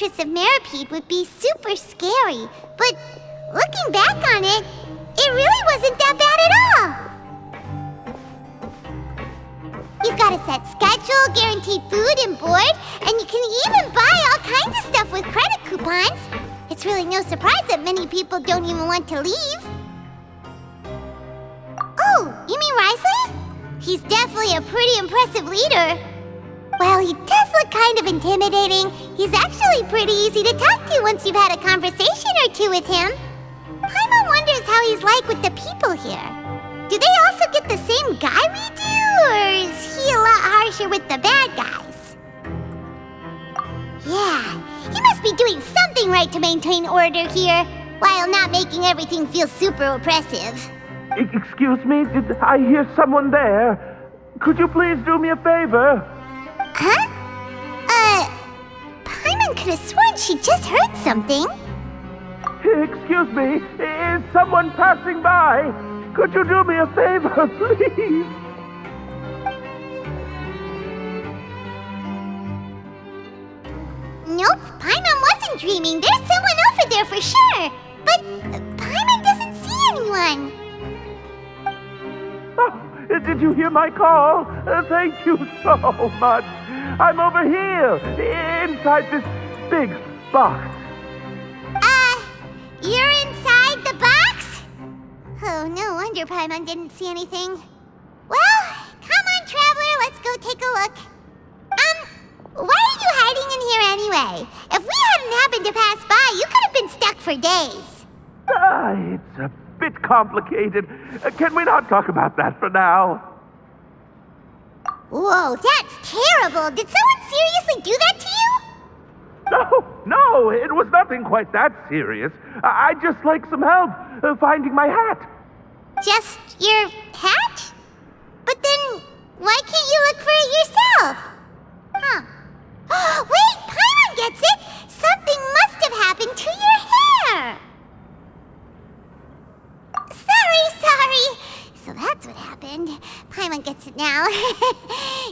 Fortress of Meripede would be super scary. But looking back on it, it really wasn't that bad at all. You've got a set schedule, guaranteed food and board, and you can even buy all kinds of stuff with credit coupons. It's really no surprise that many people don't even want to leave. Oh, you mean Wriothesley? He's definitely a pretty impressive leader. While he does look kind of intimidating, he's actually pretty easy to talk to once you've had a conversation or two with him. Paimon wonders how he's like with the people here. Do they also get the same guy we do, or is he a lot harsher with the bad guys? Yeah, he must be doing something right to maintain order here, while not making everything feel super oppressive. Excuse me, did I hear someone there? Could you please do me a favor? Huh? Paimon could have sworn she just heard something. Excuse me, is someone passing by? Could you do me a favor, please? Nope, Paimon wasn't dreaming. There's someone over there for sure. But Paimon doesn't see anyone. Oh, did you hear my call? Thank you so much. I'm over here, inside this big box. You're inside the box? Oh, no wonder Paimon didn't see anything. Well, come on, Traveler, let's go take a look. Why are you hiding in here anyway? If we hadn't happened to pass by, you could have been stuck for days. It's a bit complicated. Can we not talk about that for now? Whoa, that's terrible. Did someone seriously do that to you? No, it was nothing quite that serious. I'd just like some help finding my hat. Just your hat? But then, why can't you look for it yourself? Huh. Wait, Paimon gets it! Something must have happened to your hair! Sorry. So that's what happened. Paimon gets it now.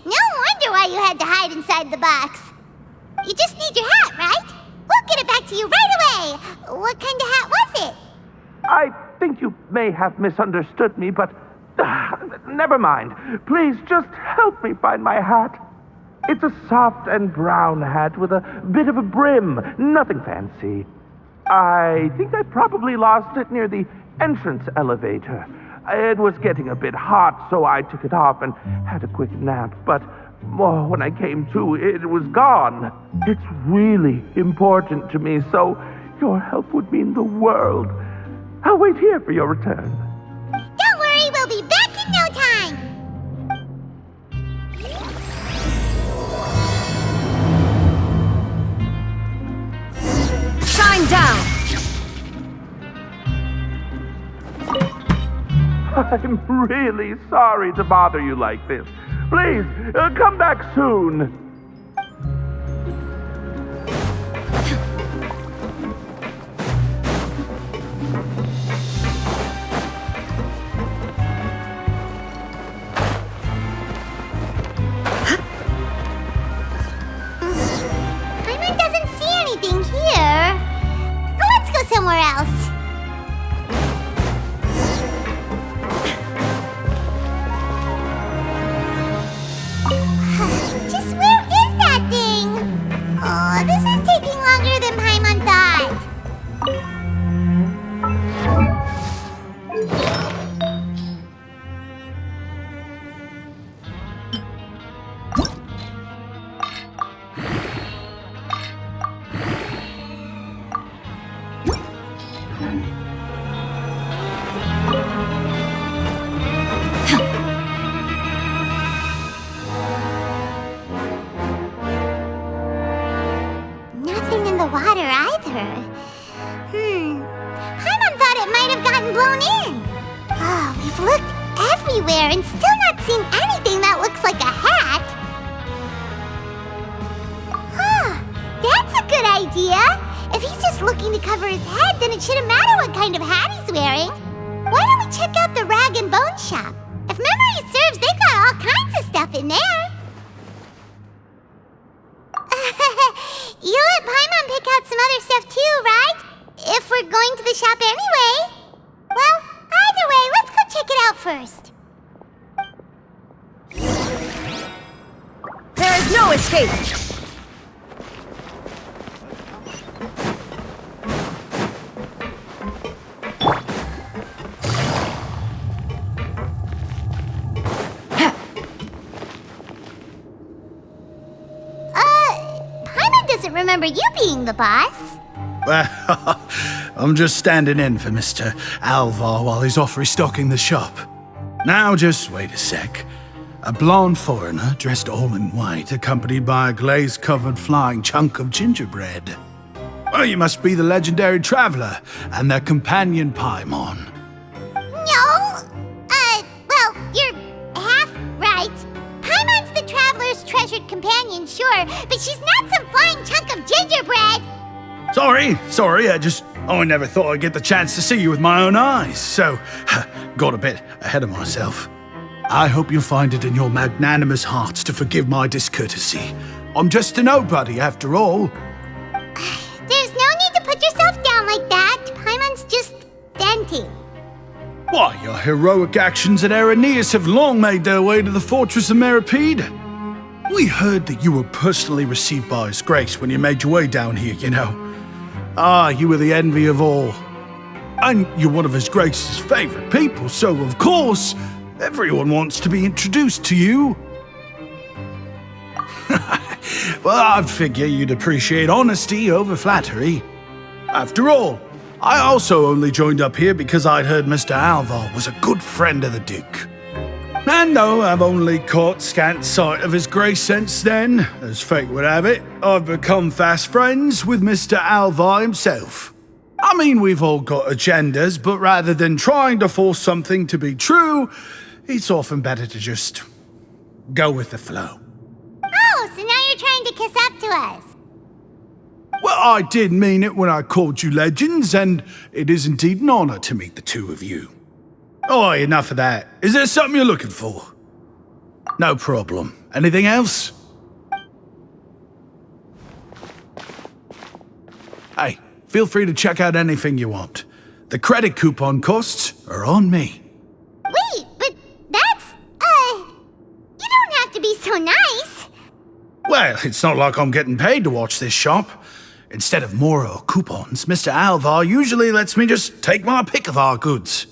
No wonder why you had to hide inside the box. You just need your hat, right? We'll get it back to you right away. What kind of hat was it? I think you may have misunderstood me, but never mind. Please just help me find my hat. It's a soft and brown hat with a bit of a brim. Nothing fancy. I think I probably lost it near the entrance elevator. It was getting a bit hot, so I took it off and had a quick nap. But when I came to, it was gone. It's really important to me, so your help would mean the world. I'll wait here for your return. Don't worry, we'll be back in no time. Shine down! I'm really sorry to bother you like this. Please, come back soon. Paimon doesn't see anything here. Let's go somewhere else. Just where is that thing? Oh, this is taking longer than Paimon thought. Nothing in the water either. Paimon thought it might have gotten blown in. Oh, we've looked everywhere and still not seen anything that looks like a hat. That's a good idea. If he's just looking to cover his head, then it shouldn't matter what kind of hat he's wearing. Why don't we check out the rag and bone shop? If memory serves, they've got all kinds of stuff in there. You let Paimon pick remember you being the boss. Well, I'm just standing in for Mr. Alvar while he's off restocking the shop. Now just wait a sec. A blonde foreigner dressed all in white, accompanied by a glaze-covered flying chunk of gingerbread. Well, you must be the legendary traveler and their companion Paimon. No, well, you're half right. Paimon's the traveler's treasured companion, sure, but she's not some flying chunk of gingerbread. Sorry, I never thought I'd get the chance to see you with my own eyes, so got a bit ahead of myself. I hope you find it in your magnanimous hearts to forgive my discourtesy. I'm just a nobody, after all. There's no need to put yourself down like that. Paimon's just venting. Why, your heroic actions at Araneus have long made their way to the fortress of Meripede. We heard that you were personally received by His Grace when you made your way down here, you know. You were the envy of all. And you're one of His Grace's favorite people, so of course, everyone wants to be introduced to you. Well, I figure you'd appreciate honesty over flattery. After all, I also only joined up here because I'd heard Mr. Alvar was a good friend of the Duke. And though I've only caught scant sight of His Grace since then, as fate would have it, I've become fast friends with Mr. Alvar himself. I mean, we've all got agendas, but rather than trying to force something to be true, it's often better to just go with the flow. Oh, so now you're trying to kiss up to us. Well, I did mean it when I called you legends, and it is indeed an honor to meet the two of you. Oh, enough of that. Is there something you're looking for? No problem. Anything else? Hey, feel free to check out anything you want. The credit coupon costs are on me. Wait, but that's, you don't have to be so nice. Well, it's not like I'm getting paid to watch this shop. Instead of more or coupons, Mr. Alvar usually lets me just take my pick of our goods.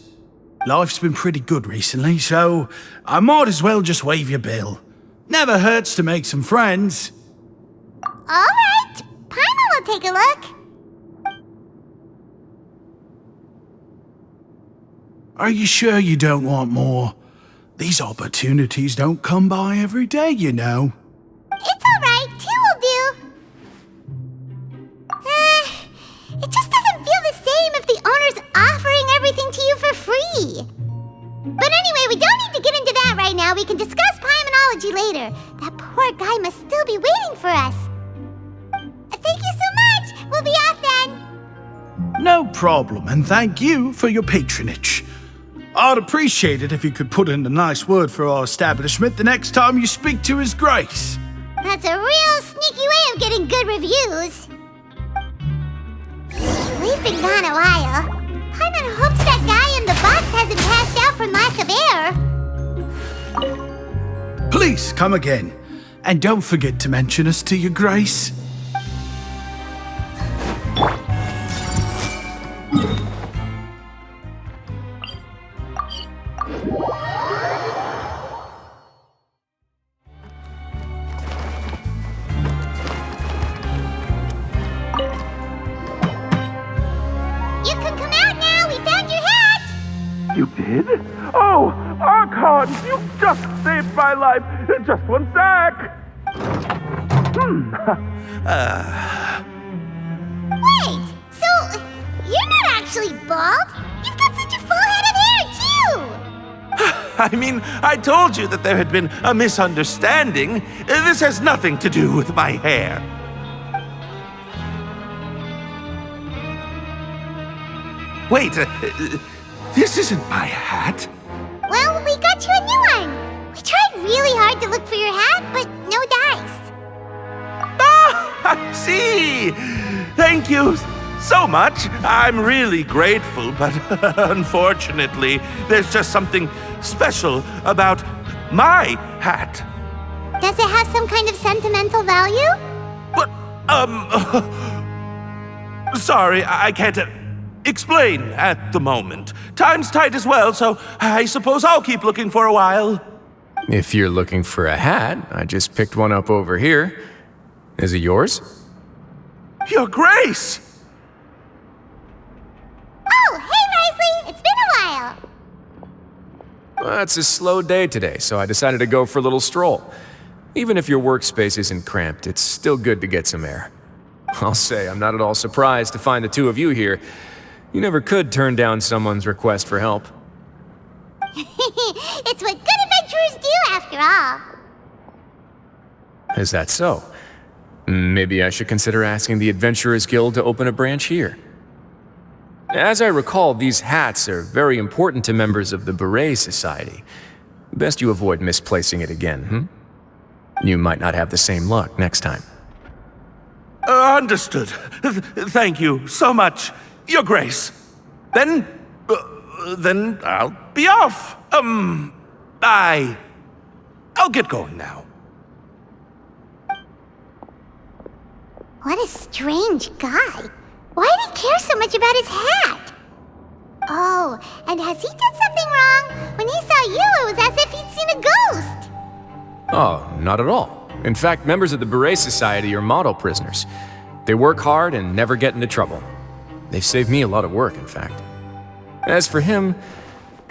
Life's been pretty good recently, so I might as well just waive your bill. Never hurts to make some friends. All right, Paimon will take a look. Are you sure you don't want more? These opportunities don't come by every day, you know. It's all right, two will do. It just doesn't feel the same if the owner's offering everything to you for free. But anyway, we don't need to get into that right now. We can discuss Paimenology later. That poor guy must still be waiting for us. Thank you so much. We'll be off then. No problem, and thank you for your patronage. I'd appreciate it if you could put in a nice word for our establishment the next time you speak to His Grace. That's a real sneaky way of getting good reviews. We've been gone a while. Paimon hopes that guy in the box hasn't passed out from lack of air. Please come again, and don't forget to mention us to your Grace. You can come out now. We found your hat. You did? Oh, Archon, you just saved my life. Just one sec. Wait, so you're not actually bald? You've got such a full head of hair, too. I mean, I told you that there had been a misunderstanding. This has nothing to do with my hair. Wait, this isn't my hat. Well, we got you a new one. We tried really hard to look for your hat, but no dice. Ah, I see. Thank you so much. I'm really grateful, but unfortunately, there's just something special about my hat. Does it have some kind of sentimental value? But, sorry, I can't explain at the moment. Time's tight as well, so I suppose I'll keep looking for a while. If you're looking for a hat, I just picked one up over here. Is it yours? Your Grace! Oh, hey, Wriothesley! It's been a while. Well, it's a slow day today, so I decided to go for a little stroll. Even if your workspace isn't cramped, it's still good to get some air. I'll say I'm not at all surprised to find the two of you here. You never could turn down someone's request for help. It's what good adventurers do, after all. Is that so? Maybe I should consider asking the Adventurers Guild to open a branch here. As I recall, these hats are very important to members of the Beret Society. Best you avoid misplacing it again, You might not have the same luck next time. Understood. Thank you so much, Your Grace. Then I'll be off. I'll get going now. What a strange guy. Why did he care so much about his hat? Oh, and has he done something wrong? When he saw you, it was as if he'd seen a ghost. Oh, not at all. In fact, members of the Beret Society are model prisoners. They work hard and never get into trouble. They've saved me a lot of work, in fact. As for him,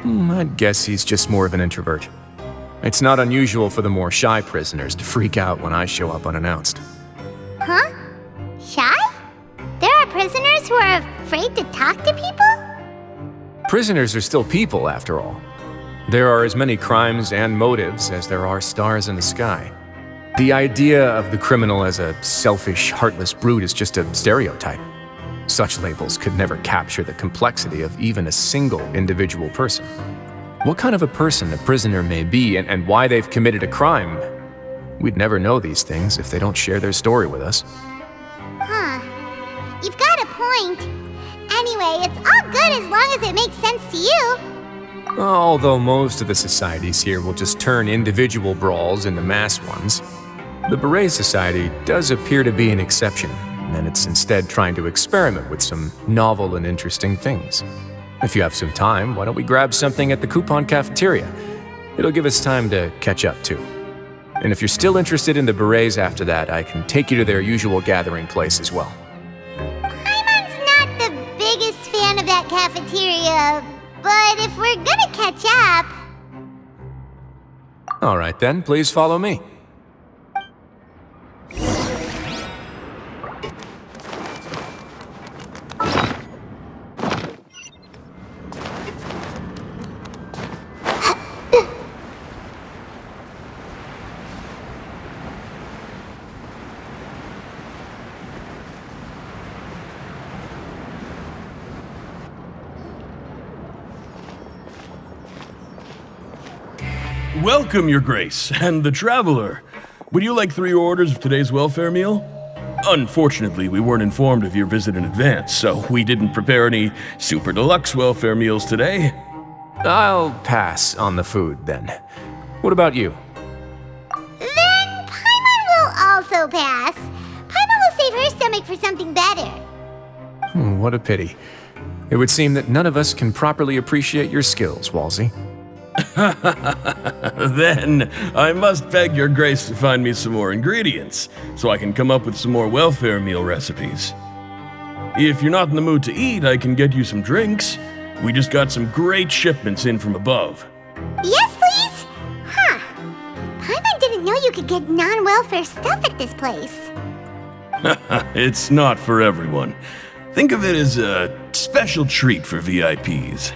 I'd guess he's just more of an introvert. It's not unusual for the more shy prisoners to freak out when I show up unannounced. Huh? Shy? There are prisoners who are afraid to talk to people? Prisoners are still people, after all. There are as many crimes and motives as there are stars in the sky. The idea of the criminal as a selfish, heartless brute is just a stereotype. Such labels could never capture the complexity of even a single individual person. What kind of a person a prisoner may be and why they've committed a crime, we'd never know these things if they don't share their story with us. Huh. You've got a point. Anyway, it's all good as long as it makes sense to you. Although most of the societies here will just turn individual brawls into mass ones, the Beret Society does appear to be an exception, and it's instead trying to experiment with some novel and interesting things. If you have some time, why don't we grab something at the Coupon Cafeteria? It'll give us time to catch up too. And if you're still interested in the Berets after that, I can take you to their usual gathering place as well. Paimon's not the biggest fan of that cafeteria, but if we're gonna catch up... All right then, please follow me. Welcome, Your Grace, and the Traveler. Would you like 3 orders of today's welfare meal? Unfortunately, we weren't informed of your visit in advance, so we didn't prepare any super deluxe welfare meals today. I'll pass on the food then. What about you? Then Paimon will also pass. Paimon will save her stomach for something better. What a pity. It would seem that none of us can properly appreciate your skills, Walsey. Then I must beg Your Grace to find me some more ingredients, so I can come up with some more welfare meal recipes. If you're not in the mood to eat, I can get you some drinks. We just got some great shipments in from above. Yes, please? Huh. Paimon didn't know you could get non-welfare stuff at this place. It's not for everyone. Think of it as a special treat for VIPs.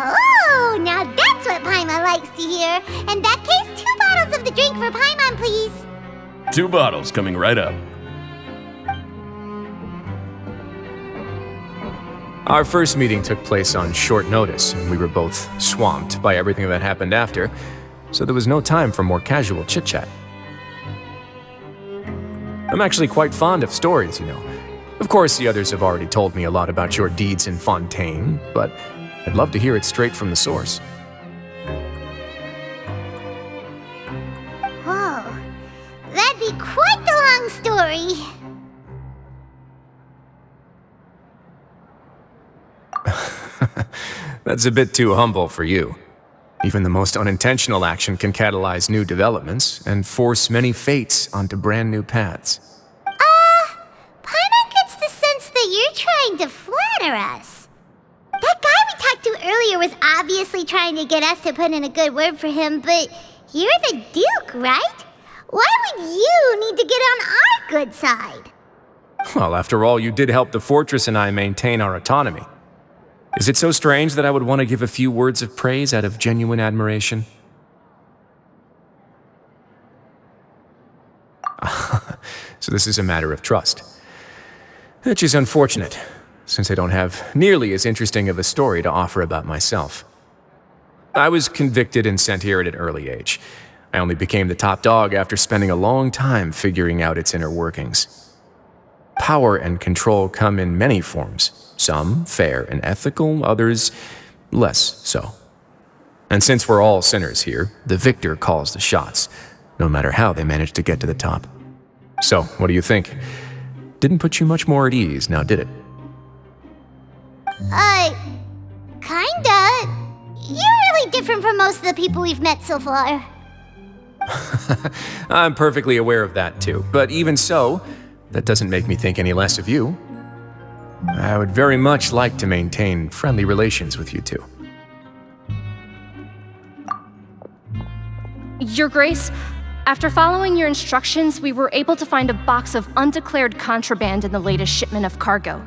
Oh, now that's what Paimon likes to hear. In that case, 2 bottles of the drink for Paimon, please. 2 bottles coming right up. Our first meeting took place on short notice, and we were both swamped by everything that happened after, so there was no time for more casual chit-chat. I'm actually quite fond of stories, you know. Of course, the others have already told me a lot about your deeds in Fontaine, but I'd love to hear it straight from the source. Whoa. That'd be quite the long story. That's a bit too humble for you. Even the most unintentional action can catalyze new developments and force many fates onto brand new paths. us. That guy we talked to earlier was obviously trying to get us to put in a good word for him, but you're the Duke, right? Why would you need to get on our good side? Well, after all, you did help the fortress and I maintain our autonomy. Is it so strange that I would want to give a few words of praise out of genuine admiration? So this is a matter of trust. Which is unfortunate, since I don't have nearly as interesting of a story to offer about myself. I was convicted and sent here at an early age. I only became the top dog after spending a long time figuring out its inner workings. Power and control come in many forms, some fair and ethical, others less so. And since we're all sinners here, the victor calls the shots, no matter how they manage to get to the top. So, what do you think? Didn't put you much more at ease, now did it? Kinda. You're really different from most of the people we've met so far. I'm perfectly aware of that too, but even so, that doesn't make me think any less of you. I would very much like to maintain friendly relations with you two. Your Grace, after following your instructions, we were able to find a box of undeclared contraband in the latest shipment of cargo.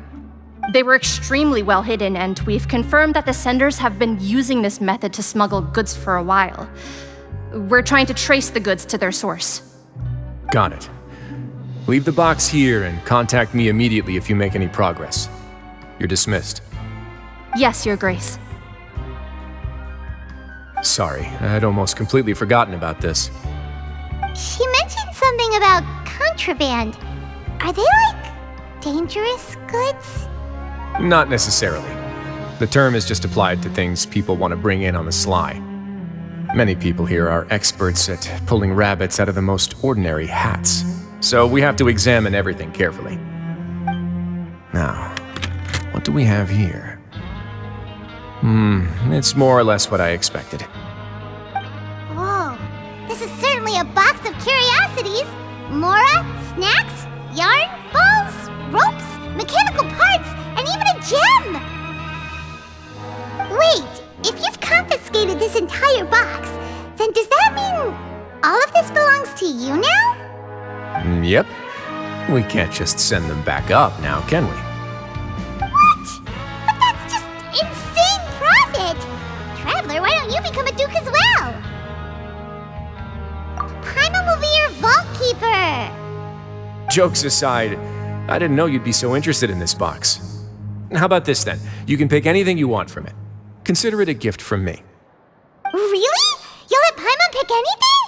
They were extremely well hidden, and we've confirmed that the senders have been using this method to smuggle goods for a while. We're trying to trace the goods to their source. Got it. Leave the box here and contact me immediately if you make any progress. You're dismissed. Yes, Your Grace. Sorry, I'd almost completely forgotten about this. She mentioned something about contraband. Are they, dangerous goods? Not necessarily. The term is just applied to things people want to bring in on the sly. Many people here are experts at pulling rabbits out of the most ordinary hats, so we have to examine everything carefully. Now, what do we have here? It's more or less what I expected. Whoa, this is certainly a box of curiosities. Mora, snacks, yarn, balls, ropes, mechanical parts, and even a gem! Wait, if you've confiscated this entire box, then does that mean all of this belongs to you now? Yep. We can't just send them back up now, can we? What? But that's just insane profit! Traveler, why don't you become a duke as well? Paimon will be your vault keeper! Jokes aside, I didn't know you'd be so interested in this box. How about this then? You can pick anything you want from it. Consider it a gift from me. Really? You'll let Paimon pick anything?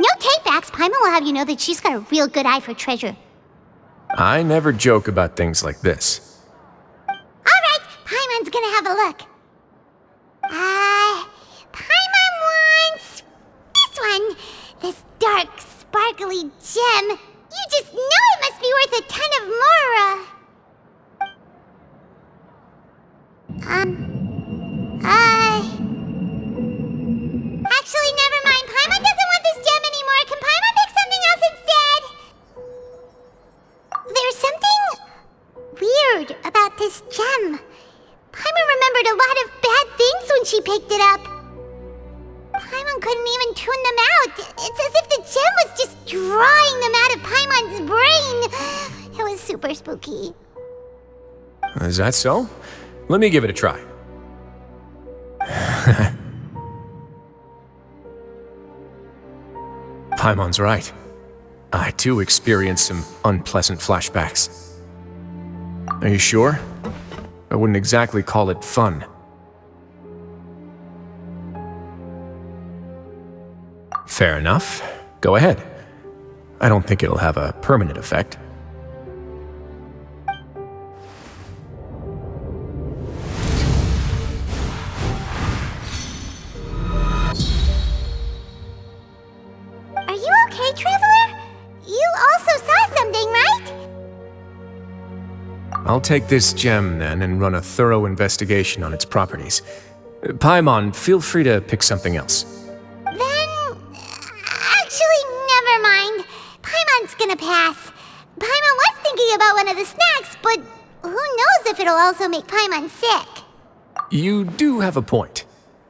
No takebacks. Paimon will have you know that she's got a real good eye for treasure. I never joke about things like this. Alright, Paimon's gonna have a look. Paimon wants this one. This dark, sparkly gem. You just know it must be worth a ton of Mora. Actually, never mind. Paimon doesn't want this gem anymore. Can Paimon pick something else instead? There's something weird about this gem. Paimon remembered a lot of bad things when she picked it up. Paimon couldn't even tune them out. It's as if the gem was just drawing them out of Paimon's brain. It was super spooky. Is that so? Let me give it a try. Paimon's right. I too experienced some unpleasant flashbacks. Are you sure? I wouldn't exactly call it fun. Fair enough. Go ahead. I don't think it'll have a permanent effect. Are you okay, Traveler? You also saw something, right? I'll take this gem then and run a thorough investigation on its properties. Paimon, feel free to pick something else. Actually, never mind. Paimon's gonna pass. Paimon was thinking about one of the snacks, but Who knows if it'll also make Paimon sick? You do have a point.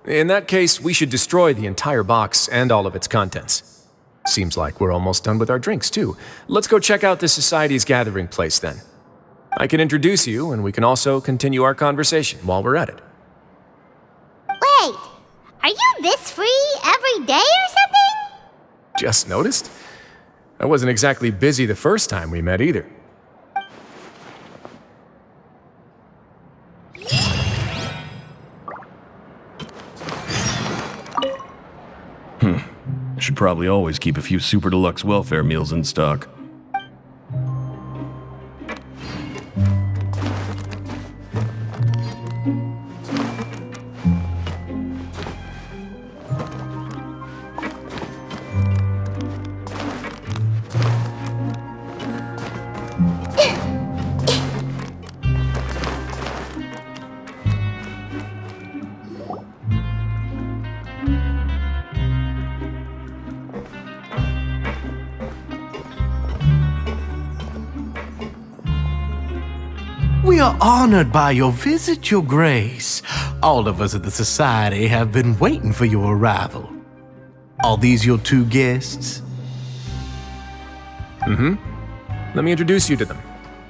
In that case, we should destroy the entire box and all of its contents. Seems like we're almost done with our drinks, too. Let's go check out the Society's gathering place, then. I can introduce you, and we can also continue our conversation while we're at it. Wait, are you this free every day or something? Just noticed? I wasn't exactly busy the first time we met, either. I should probably always keep a few super deluxe welfare meals in stock. We are honored by your visit, Your Grace. All of us at the Society have been waiting for your arrival. Are these your two guests? Let me introduce you to them.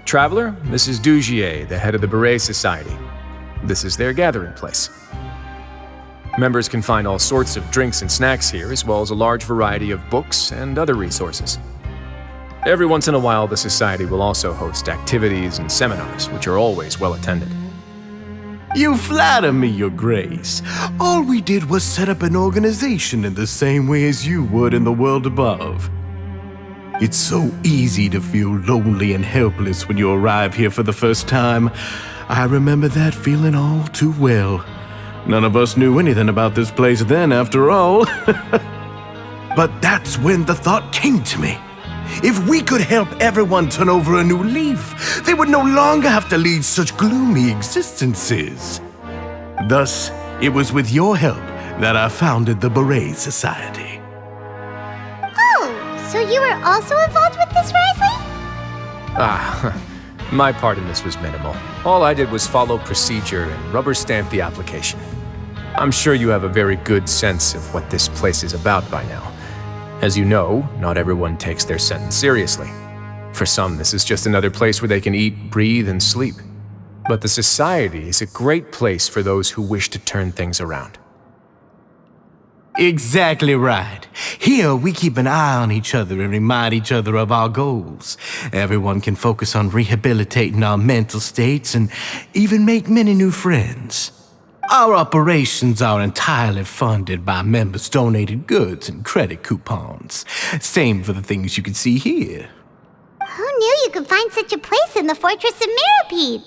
Traveler, this is Dugier, the head of the Beret Society. This is their gathering place. Members can find all sorts of drinks and snacks here, as well as a large variety of books and other resources. Every once in a while, the Society will also host activities and seminars, which are always well attended. You flatter me, Your Grace. All we did was set up an organization in the same way as you would in the world above. It's so easy to feel lonely and helpless when you arrive here for the first time. I remember that feeling all too well. None of us knew anything about this place then, after all. But that's when the thought came to me. If we could help everyone turn over a new leaf, they would no longer have to lead such gloomy existences. Thus, it was with your help that I founded the Beret Society. Oh, so you were also involved with this, Wriothesley? My part in this was minimal. All I did was follow procedure and rubber stamp the application. I'm sure you have a very good sense of what this place is about by now. As you know, not everyone takes their sentence seriously. For some, this is just another place where they can eat, breathe, and sleep. But the Society is a great place for those who wish to turn things around. Exactly right. Here, we keep an eye on each other and remind each other of our goals. Everyone can focus on rehabilitating our mental states and even make many new friends. Our operations are entirely funded by members' donated goods and credit coupons. Same for the things you can see here. Who knew you could find such a place in the Fortress of Mirapede?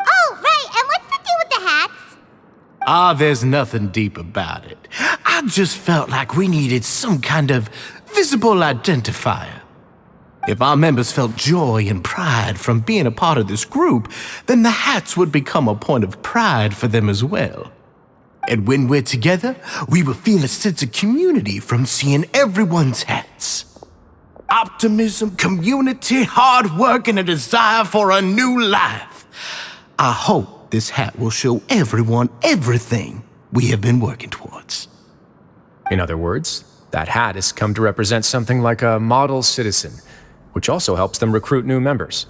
Oh, right, and what's the deal with the hats? There's nothing deep about it. I just felt like we needed some kind of visible identifier. If our members felt joy and pride from being a part of this group, then the hats would become a point of pride for them as well. And when we're together, we will feel a sense of community from seeing everyone's hats. Optimism, community, hard work, and a desire for a new life. I hope this hat will show everyone everything we have been working towards. In other words, that hat has come to represent something like a model citizen, which also helps them recruit new members.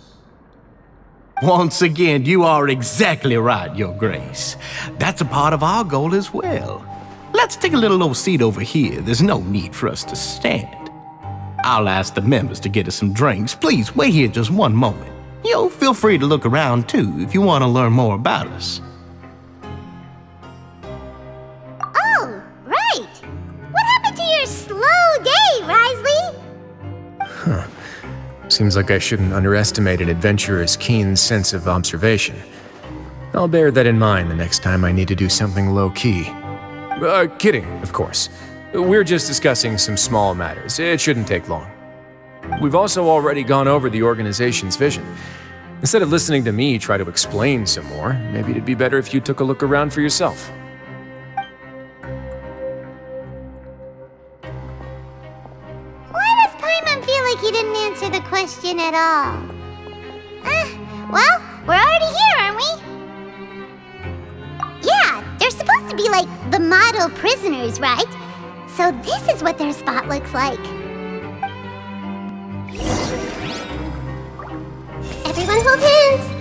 Once again, you are exactly right, Your Grace. That's a part of our goal as well. Let's take a little old seat over here. There's no need for us to stand. I'll ask the members to get us some drinks. Please wait here just one moment. Feel free to look around too if you want to learn more about us. Oh, right. What happened to your slow day, Wriothesley? Seems like I shouldn't underestimate an adventurer's keen sense of observation. I'll bear that in mind the next time I need to do something low-key. Kidding, of course. We're just discussing some small matters. It shouldn't take long. We've also already gone over the organization's vision. Instead of listening to me try to explain some more, maybe it'd be better if you took a look around for yourself. Why does Paimon feel like he didn't answer the question at all? Well, we're already loyal prisoners, right? So this is what their spot looks like. Everyone hold hands.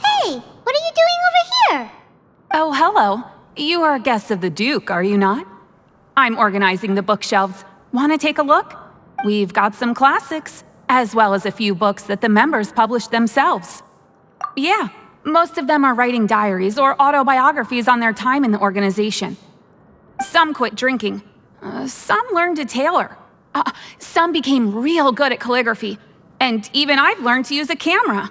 Hey, what are you doing over here? Oh, hello. You are guests of the Duke, are you not? I'm organizing the bookshelves. Want to take a look? We've got some classics, as well as a few books that the members published themselves. Yeah, most of them are writing diaries or autobiographies on their time in the organization. Some quit drinking. Some learned to tailor. Some became real good at calligraphy. And even I've learned to use a camera.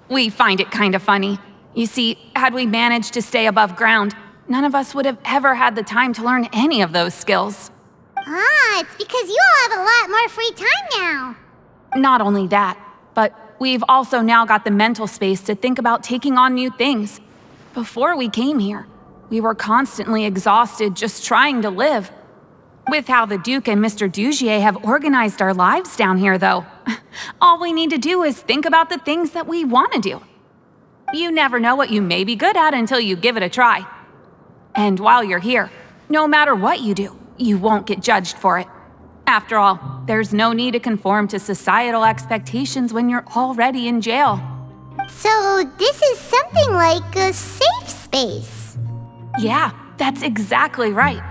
We find it kind of funny. You see, had we managed to stay above ground, none of us would have ever had the time to learn any of those skills. Ah, it's because you all have a lot more free time now. Not only that, but we've also now got the mental space to think about taking on new things. Before we came here, we were constantly exhausted just trying to live. With how the Duke and Mr. Dugier have organized our lives down here, though, all we need to do is think about the things that we want to do. You never know what you may be good at until you give it a try. And while you're here, no matter what you do, you won't get judged for it. After all, there's no need to conform to societal expectations when you're already in jail. So this is something like a safe space. Yeah, that's exactly right.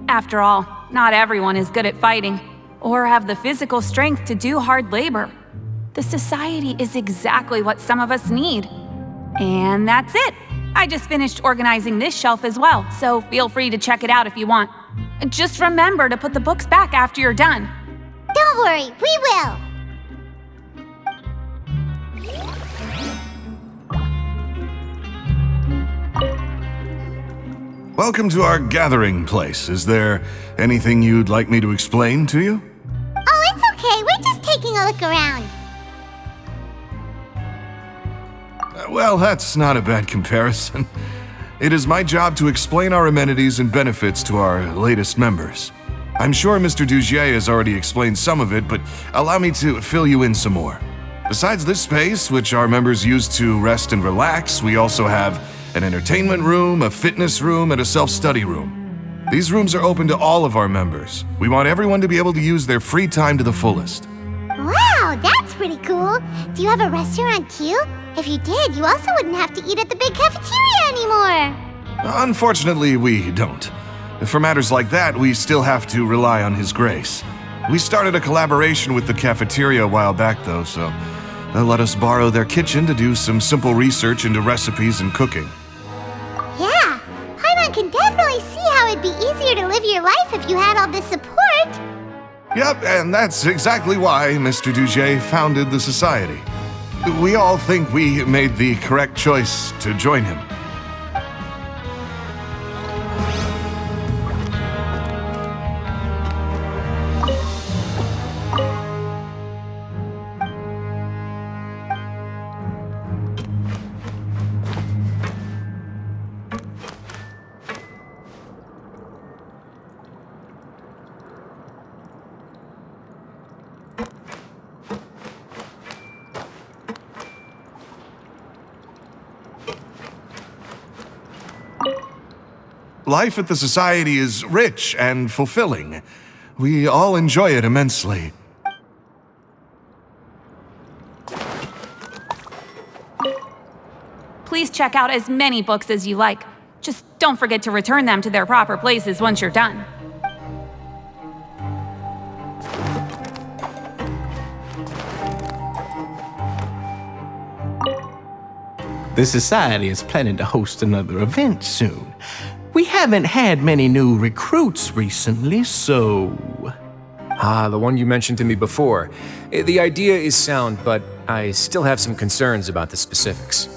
After all, not everyone is good at fighting, or have the physical strength to do hard labor. The society is exactly what some of us need. And that's it. I just finished organizing this shelf as well, so feel free to check it out if you want. Just remember to put the books back after you're done. Don't worry, we will. Welcome to our gathering place. Is there anything you'd like me to explain to you? Oh, it's okay. We're just taking a look around. Well, that's not a bad comparison. It is my job to explain our amenities and benefits to our latest members. I'm sure Mr. Dugier has already explained some of it, but allow me to fill you in some more. Besides this space, which our members use to rest and relax, we also have an entertainment room, a fitness room, and a self-study room. These rooms are open to all of our members. We want everyone to be able to use their free time to the fullest. Wow, that's pretty cool. Do you have a restaurant too? If you did, you also wouldn't have to eat at the big cafeteria anymore. Unfortunately, we don't. For matters like that, we still have to rely on His grace. We started a collaboration with the cafeteria a while back, though, so they'll let us borrow their kitchen to do some simple research into recipes and cooking. Yeah, Paimon can definitely see how it'd be easier to live your life if you had all this support. Yep, and that's exactly why Mr. Dugier founded the society. We all think we made the correct choice to join him. Life at the Society is rich and fulfilling. We all enjoy it immensely. Please check out as many books as you like. Just don't forget to return them to their proper places once you're done. The Society is planning to host another event soon. We haven't had many new recruits recently, so... Ah, the one you mentioned to me before. The idea is sound, but I still have some concerns about the specifics.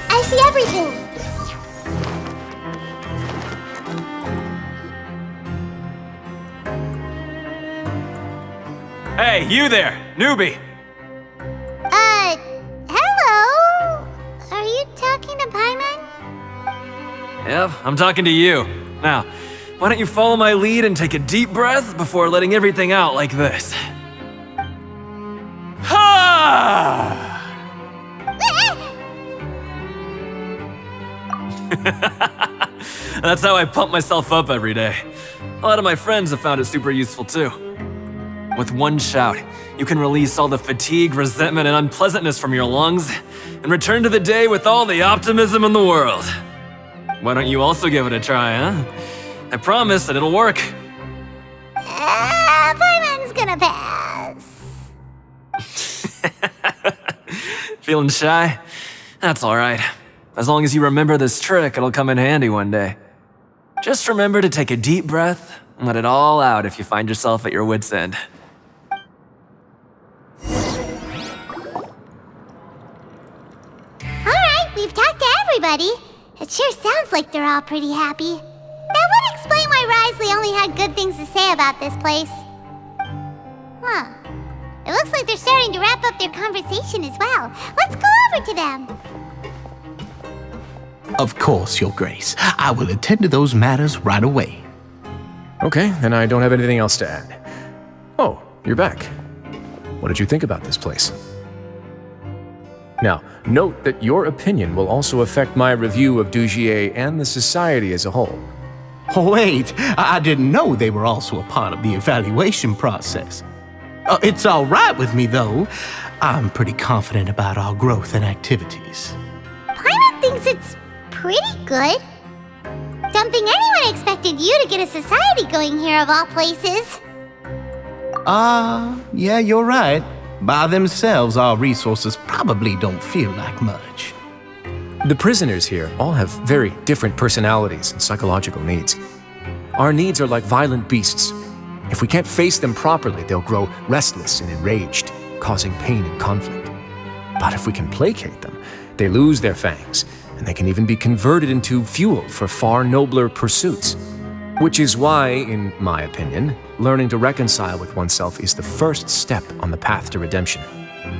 I see everything. Hey, you there, newbie! Hello? Are you talking to Paimon? Yep, I'm talking to you. Now, why don't you follow my lead and take a deep breath before letting everything out like this? Ha! That's how I pump myself up every day. A lot of my friends have found it super useful too. With one shout, you can release all the fatigue, resentment, and unpleasantness from your lungs and return to the day with all the optimism in the world. Why don't you also give it a try, huh? I promise that it'll work. Paimon's gonna pass. Feeling shy? That's alright. As long as you remember this trick, it'll come in handy one day. Just remember to take a deep breath and let it all out if you find yourself at your wit's end. Alright, we've talked to everybody. It sure sounds like they're all pretty happy. That would explain why Wriothesley only had good things to say about this place. Huh. It looks like they're starting to wrap up their conversation as well. Let's go over to them. Of course, Your Grace. I will attend to those matters right away. Okay, then I don't have anything else to add. Oh, you're back. What did you think about this place? Now, note that your opinion will also affect my review of Dugier and the Society as a whole. Wait, I didn't know they were also a part of the evaluation process. It's all right with me, though. I'm pretty confident about our growth and activities. Paimon thinks it's pretty good. Don't think anyone expected you to get a society going here of all places. Yeah, you're right. By themselves, our resources probably don't feel like much. The prisoners here all have very different personalities and psychological needs. Our needs are like violent beasts. If we can't face them properly, they'll grow restless and enraged, causing pain and conflict. But if we can placate them, they lose their fangs, and they can even be converted into fuel for far nobler pursuits. Which is why, in my opinion, learning to reconcile with oneself is the first step on the path to redemption.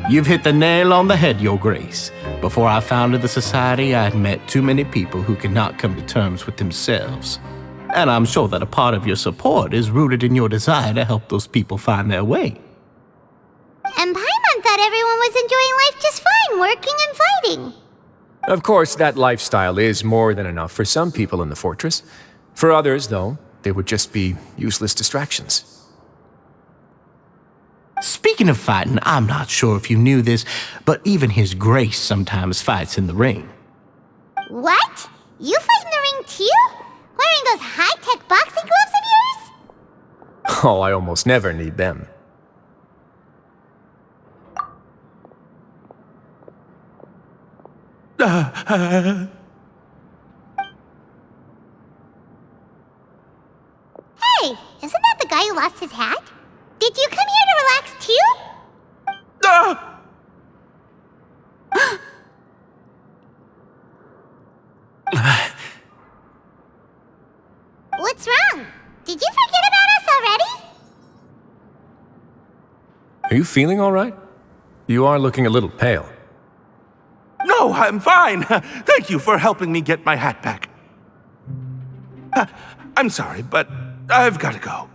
You've hit the nail on the head, Your Grace. Before I founded the Society, I had met too many people who could not come to terms with themselves. And I'm sure that a part of your support is rooted in your desire to help those people find their way. And Paimon thought everyone was enjoying life just fine, working and fighting. Of course, that lifestyle is more than enough for some people in the fortress. For others, though, they would just be useless distractions. Speaking of fighting, I'm not sure if you knew this, but even His Grace sometimes fights in the ring. What? You fight in the ring too? Wearing those high-tech boxing gloves of yours? Oh, I almost never need them. Hey, isn't that the guy who lost his hat? Did you come here to relax too? What's wrong? Did you forget about us already? Are you feeling all right? You are looking a little pale. No, I'm fine. Thank you for helping me get my hat back. I'm sorry, but I've got to go.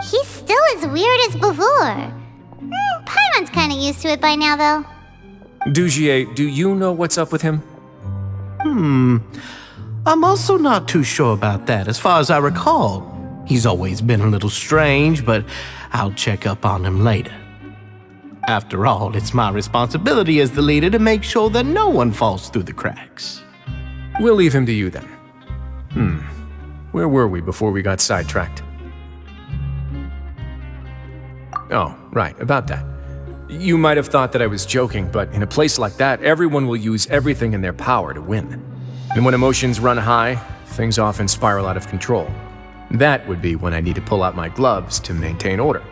He's still as weird as before. Paimon's kind of used to it by now, though. Dugier, do you know what's up with him? I'm also not too sure about that. As far as I recall, he's always been a little strange, but I'll check up on him later. After all, it's my responsibility as the leader to make sure that no one falls through the cracks. We'll leave him to you then. Where were we before we got sidetracked? Oh, right, about that. You might have thought that I was joking, but in a place like that, everyone will use everything in their power to win. And when emotions run high, things often spiral out of control. That would be when I need to pull out my gloves to maintain order.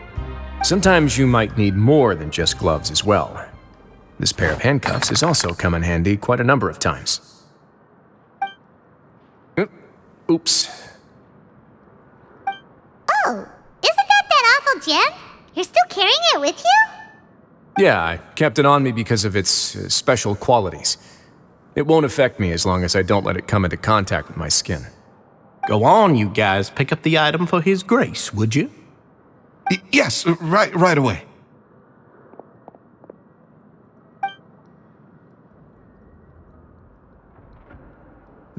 Sometimes you might need more than just gloves as well. This pair of handcuffs has also come in handy quite a number of times. Oops. Oh, isn't that awful gem? You're still carrying it with you? Yeah, I kept it on me because of its special qualities. It won't affect me as long as I don't let it come into contact with my skin. Go on, you guys. Pick up the item for His Grace, would you? Yes, right away.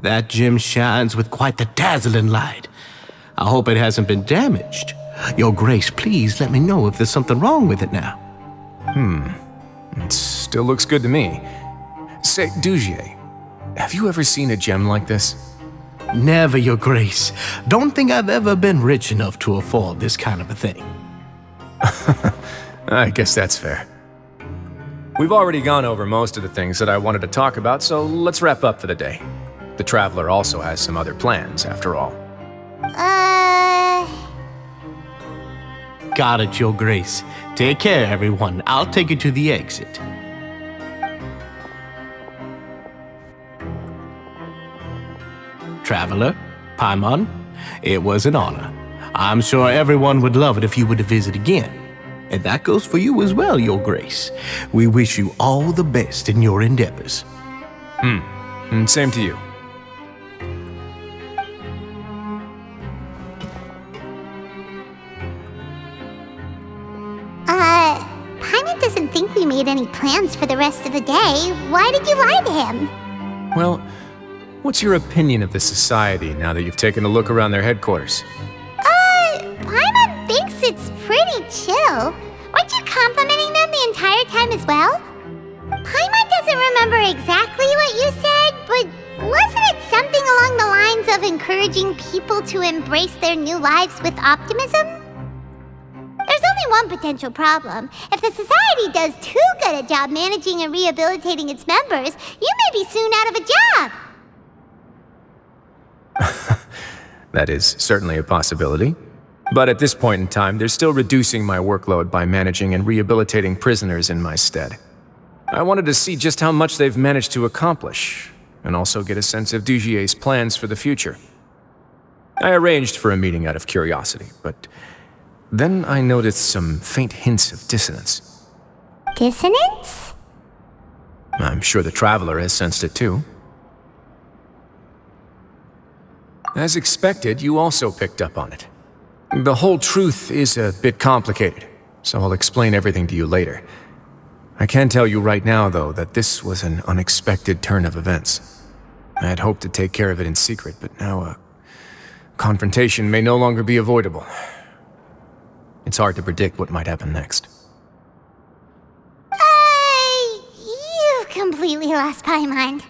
That gem shines with quite the dazzling light. I hope it hasn't been damaged. Your Grace, please let me know if there's something wrong with it now. It still looks good to me. Say, Dugier, have you ever seen a gem like this? Never, Your Grace. Don't think I've ever been rich enough to afford this kind of a thing. I guess that's fair. We've already gone over most of the things that I wanted to talk about, so let's wrap up for the day. The Traveler also has some other plans, after all. Got it, Your Grace. Take care, everyone. I'll take you to the exit. Traveler, Paimon, it was an honor. I'm sure everyone would love it if you were to visit again. And that goes for you as well, Your Grace. We wish you all the best in your endeavors. And same to you. Paimon doesn't think we made any plans for the rest of the day. Why did you lie to him? Well, what's your opinion of the Society now that you've taken a look around their headquarters? Paimon thinks it's pretty chill. Weren't you complimenting them the entire time as well? Paimon doesn't remember exactly what you said, but wasn't it something along the lines of encouraging people to embrace their new lives with optimism? There's only one potential problem. If the Society does too good a job managing and rehabilitating its members, you may be soon out of a job. That is certainly a possibility. But at this point in time, they're still reducing my workload by managing and rehabilitating prisoners in my stead. I wanted to see just how much they've managed to accomplish, and also get a sense of Dugier's plans for the future. I arranged for a meeting out of curiosity, but then I noticed some faint hints of dissonance. Dissonance? I'm sure the Traveler has sensed it too. As expected, you also picked up on it. The whole truth is a bit complicated, so I'll explain everything to you later. I can tell you right now, though, that this was an unexpected turn of events. I had hoped to take care of it in secret, but now a confrontation may no longer be avoidable. It's hard to predict what might happen next. You've completely lost my mind.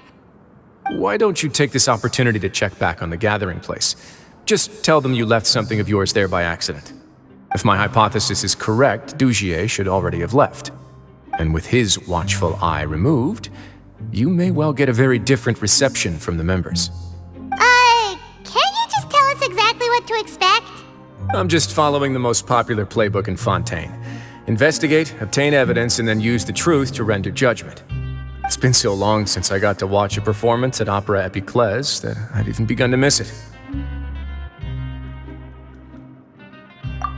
Why don't you take this opportunity to check back on the gathering place? Just tell them you left something of yours there by accident. If my hypothesis is correct, Dugier should already have left. And with his watchful eye removed, you may well get a very different reception from the members. Can't you just tell us exactly what to expect? I'm just following the most popular playbook in Fontaine. Investigate, obtain evidence, and then use the truth to render judgment. It's been so long since I got to watch a performance at Opera Epiclese that I've even begun to miss it.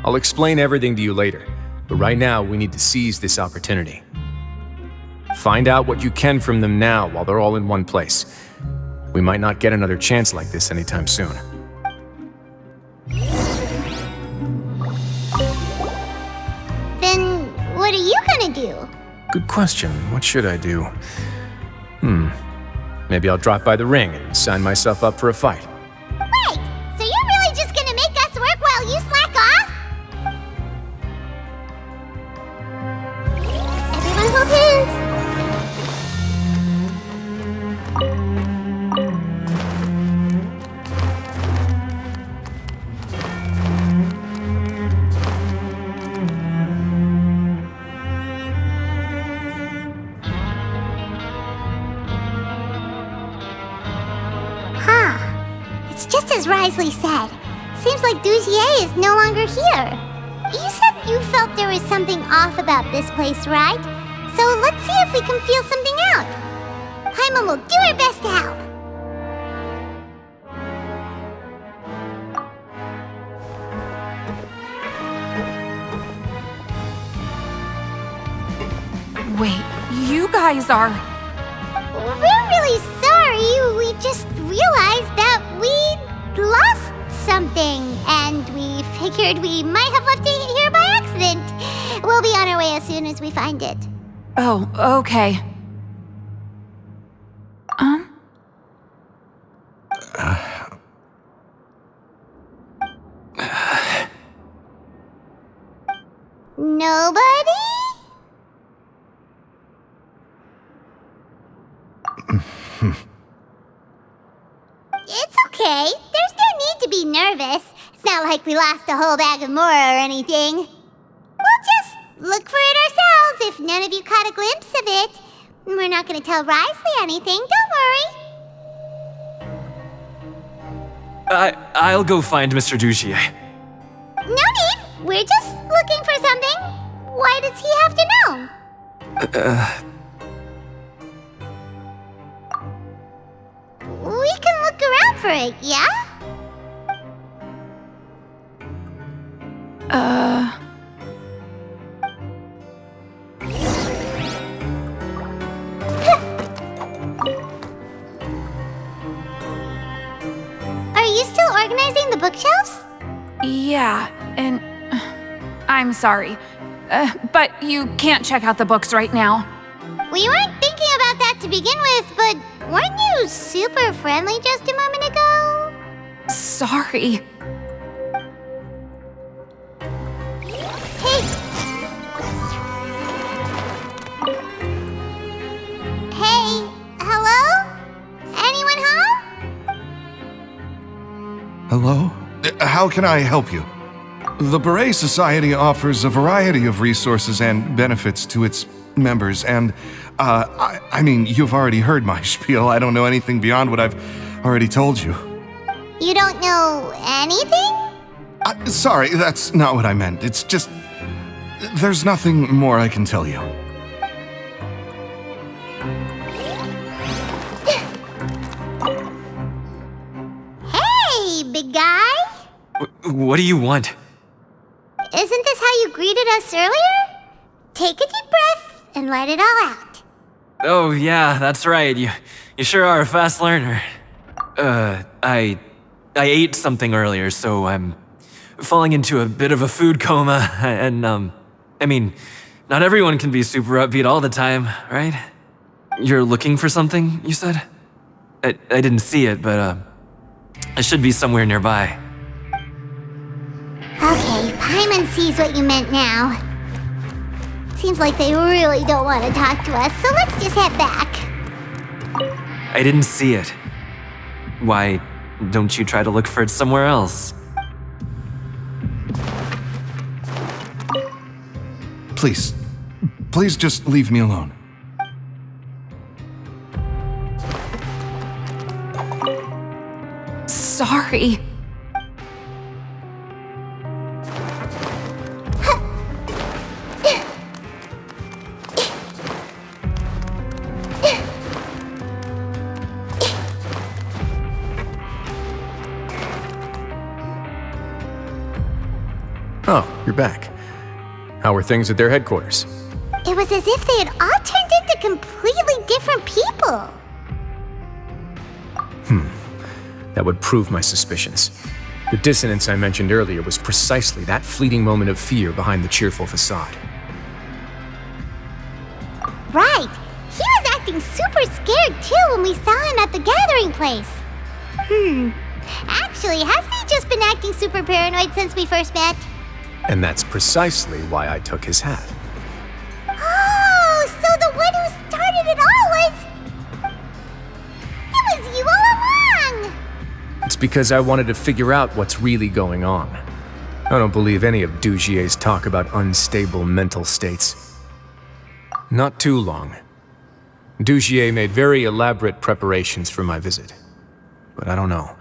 I'll explain everything to you later, but right now we need to seize this opportunity. Find out what you can from them now while they're all in one place. We might not get another chance like this anytime soon. Then what are you gonna do? Good question. What should I do? Maybe I'll drop by the ring and sign myself up for a fight. Wait, so you're really just gonna make us work while you slack off? Everyone hold hands. It's just as Wriothesley said. Seems like Dugier is no longer here. You said you felt there was something off about this place, right? So let's see if we can feel something out. Paimon will do her best to help. guys are? We're really sorry. We just realized that we lost something, and we figured we might have left it here by accident. We'll be on our way as soon as we find it. Oh, okay. Nobody? It's okay. There's no need to be nervous. It's not like we lost a whole bag of Mora or anything. We'll just look for it ourselves if none of you caught a glimpse of it. We're not going to tell Wriothesley anything, don't worry. I'll go find Mr. Dugier. No need. We're just looking for something. Why does he have to know? We can look around for it, yeah? Are you still organizing the bookshelves? Yeah, and I'm sorry. But you can't check out the books right now. We weren't thinking about that to begin with, but weren't you super friendly just a moment ago? Sorry. Hey! Hey, hello? Anyone home? Hello? How can I help you? The Beret Society offers a variety of resources and benefits to its members, and, I mean, you've already heard my spiel. I don't know anything beyond what I've already told you. You don't know anything? Sorry, that's not what I meant. It's just... there's nothing more I can tell you. Hey, big guy! What do you want? Isn't this how you greeted us earlier? Take a deep breath and let it all out. Oh, yeah, that's right. You sure are a fast learner. I ate something earlier, so I'm falling into a bit of a food coma, and, I mean, not everyone can be super upbeat all the time, right? You're looking for something, you said? I didn't see it, but, it should be somewhere nearby. Okay, Paimon sees what you meant now. Seems like they really don't want to talk to us, so let's just head back. I didn't see it. Why don't you try to look for it somewhere else? Please. Please just leave me alone. Sorry. Oh, you're back. How were things at their headquarters? It was as if they had all turned into completely different people. That would prove my suspicions. The dissonance I mentioned earlier was precisely that fleeting moment of fear behind the cheerful facade. Right. He was acting super scared too when we saw him at the gathering place. Actually, hasn't he just been acting super paranoid since we first met? And that's precisely why I took his hat. Oh, so the one who started it all was... It was you all along! It's because I wanted to figure out what's really going on. I don't believe any of Dugier's talk about unstable mental states. Not too long. Dugier made very elaborate preparations for my visit. But I don't know.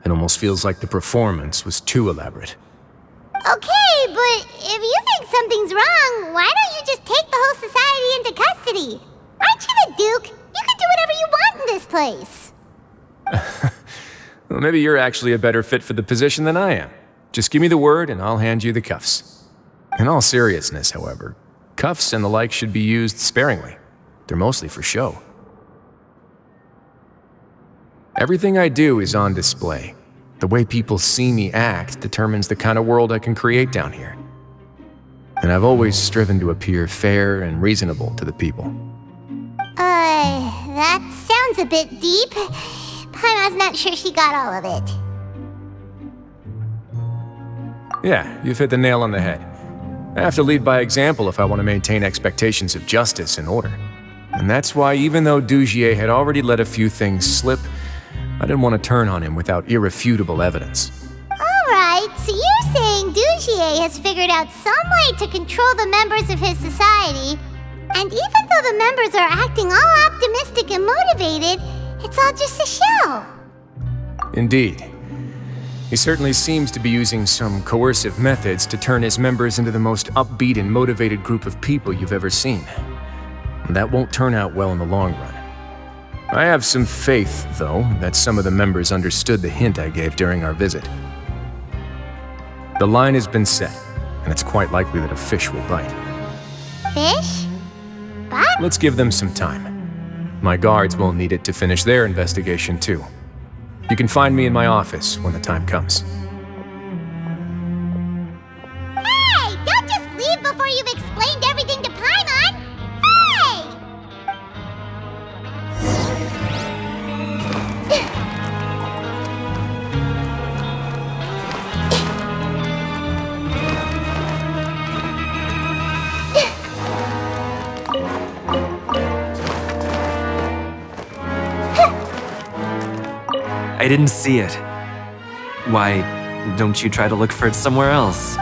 It almost feels like the performance was too elaborate. Okay, but if you think something's wrong, why don't you just take the whole society into custody? Aren't you the Duke? You can do whatever you want in this place. Well, maybe you're actually a better fit for the position than I am. Just give me the word and I'll hand you the cuffs. In all seriousness, however, cuffs and the like should be used sparingly. they're mostly for show. Everything I do is on display. The way people see me act determines the kind of world I can create down here. And I've always striven to appear fair and reasonable to the people. That sounds a bit deep. Paimon's not sure she got all of it. Yeah, you've hit the nail on the head. I have to lead by example if I want to maintain expectations of justice and order. And that's why even though Dugier had already let a few things slip, I didn't want to turn on him without irrefutable evidence. Alright, so you're saying Dugier has figured out some way to control the members of his society, and even though the members are acting all optimistic and motivated, it's all just a show. Indeed. He certainly seems to be using some coercive methods to turn his members into the most upbeat and motivated group of people you've ever seen. And that won't turn out well in the long run. I have some faith, though, that some of the members understood the hint I gave during our visit. The line has been set, and it's quite likely that a fish will bite. Fish? But? Let's give them some time. My guards won't need it to finish their investigation, too. You can find me in my office when the time comes. Hey! Don't just leave before you've explained everything to Paimon! Hey! I didn't see it. Why, don't you try to look for it somewhere else?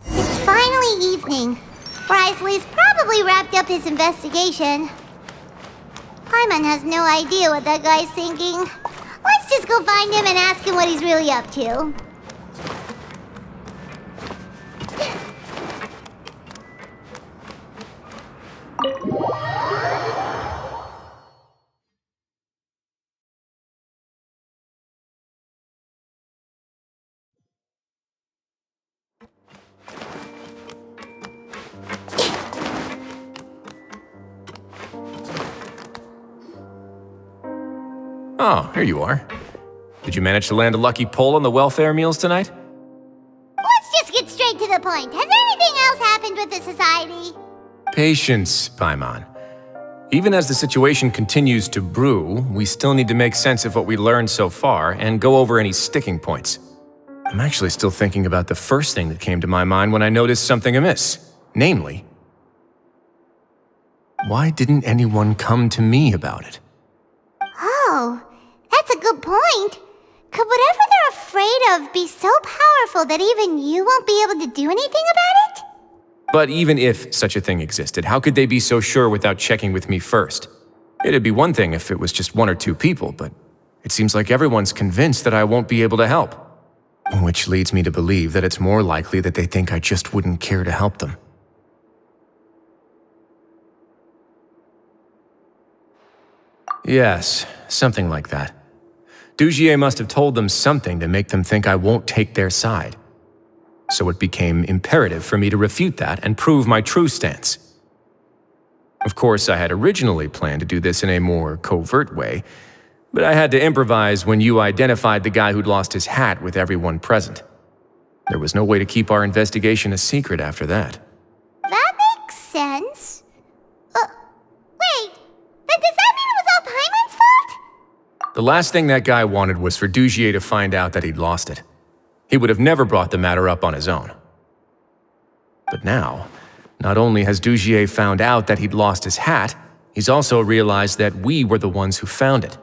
It's finally evening. Wriothesley's probably wrapped up his investigation. Paimon has no idea what that guy's thinking. Let's just go find him and ask him what he's really up to. Oh, here you are. Did you manage to land a lucky pull on the welfare meals tonight? Let's just get straight to the point. Has anything else happened with the society? Patience, Paimon. Even as the situation continues to brew, we still need to make sense of what we learned so far and go over any sticking points. I'm actually still thinking about the first thing that came to my mind when I noticed something amiss. Namely, why didn't anyone come to me about it? Oh, that's a good point. Could whatever they're afraid of be so powerful that even you won't be able to do anything about it? But even if such a thing existed, how could they be so sure without checking with me first? It'd be one thing if it was just one or two people, but it seems like everyone's convinced that I won't be able to help. Which leads me to believe that it's more likely that they think I just wouldn't care to help them. Yes, something like that. Dugier must have told them something to make them think I won't take their side. So it became imperative for me to refute that and prove my true stance. Of course, I had originally planned to do this in a more covert way, but I had to improvise when you identified the guy who'd lost his hat with everyone present. There was no way to keep our investigation a secret after that. That makes sense. Wait, then does that mean it was all Paimon's fault? The last thing that guy wanted was for Dugier to find out that he'd lost it. He would have never brought the matter up on his own. But now, not only has Dugier found out that he'd lost his hat, he's also realized that we were the ones who found it.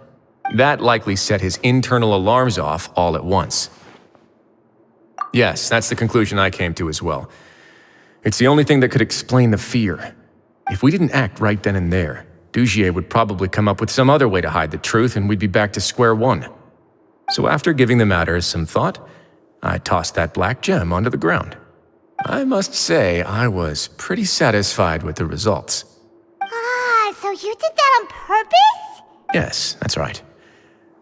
That likely set his internal alarms off all at once. Yes, that's the conclusion I came to as well. It's the only thing that could explain the fear. If we didn't act right then and there, Dugier would probably come up with some other way to hide the truth and we'd be back to square one. So after giving the matter some thought, I tossed that black gem onto the ground. I must say, I was pretty satisfied with the results. Ah, so you did that on purpose? Yes, that's right.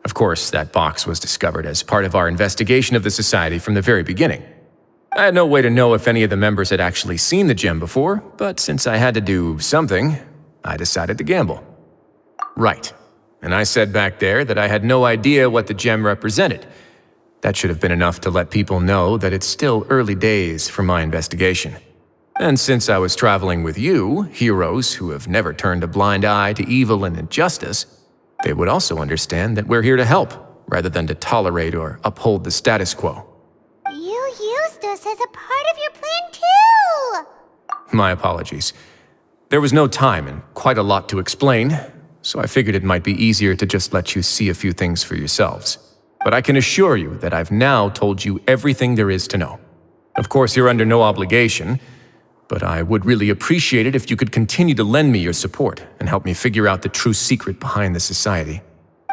Of course, that box was discovered as part of our investigation of the Society from the very beginning. I had no way to know if any of the members had actually seen the gem before, but since I had to do something, I decided to gamble. Right. And I said back there that I had no idea what the gem represented. That should have been enough to let people know that it's still early days for my investigation. And since I was traveling with you, heroes who have never turned a blind eye to evil and injustice, they would also understand that we're here to help, rather than to tolerate or uphold the status quo. You used us as a part of your plan too! My apologies. There was no time and quite a lot to explain, so I figured it might be easier to just let you see a few things for yourselves. But I can assure you that I've now told you everything there is to know. Of course, you're under no obligation, but I would really appreciate it if you could continue to lend me your support and help me figure out the true secret behind the Society.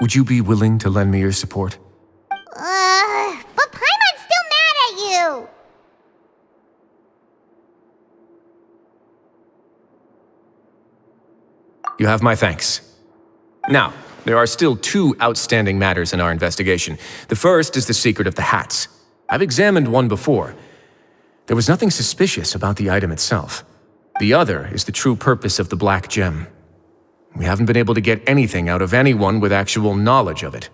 Would you be willing to lend me your support? But Paimon's still mad at you! You have my thanks. Now, there are still two outstanding matters in our investigation. The first is the secret of the hats. I've examined one before. There was nothing suspicious about the item itself. The other is the true purpose of the black gem. We haven't been able to get anything out of anyone with actual knowledge of it.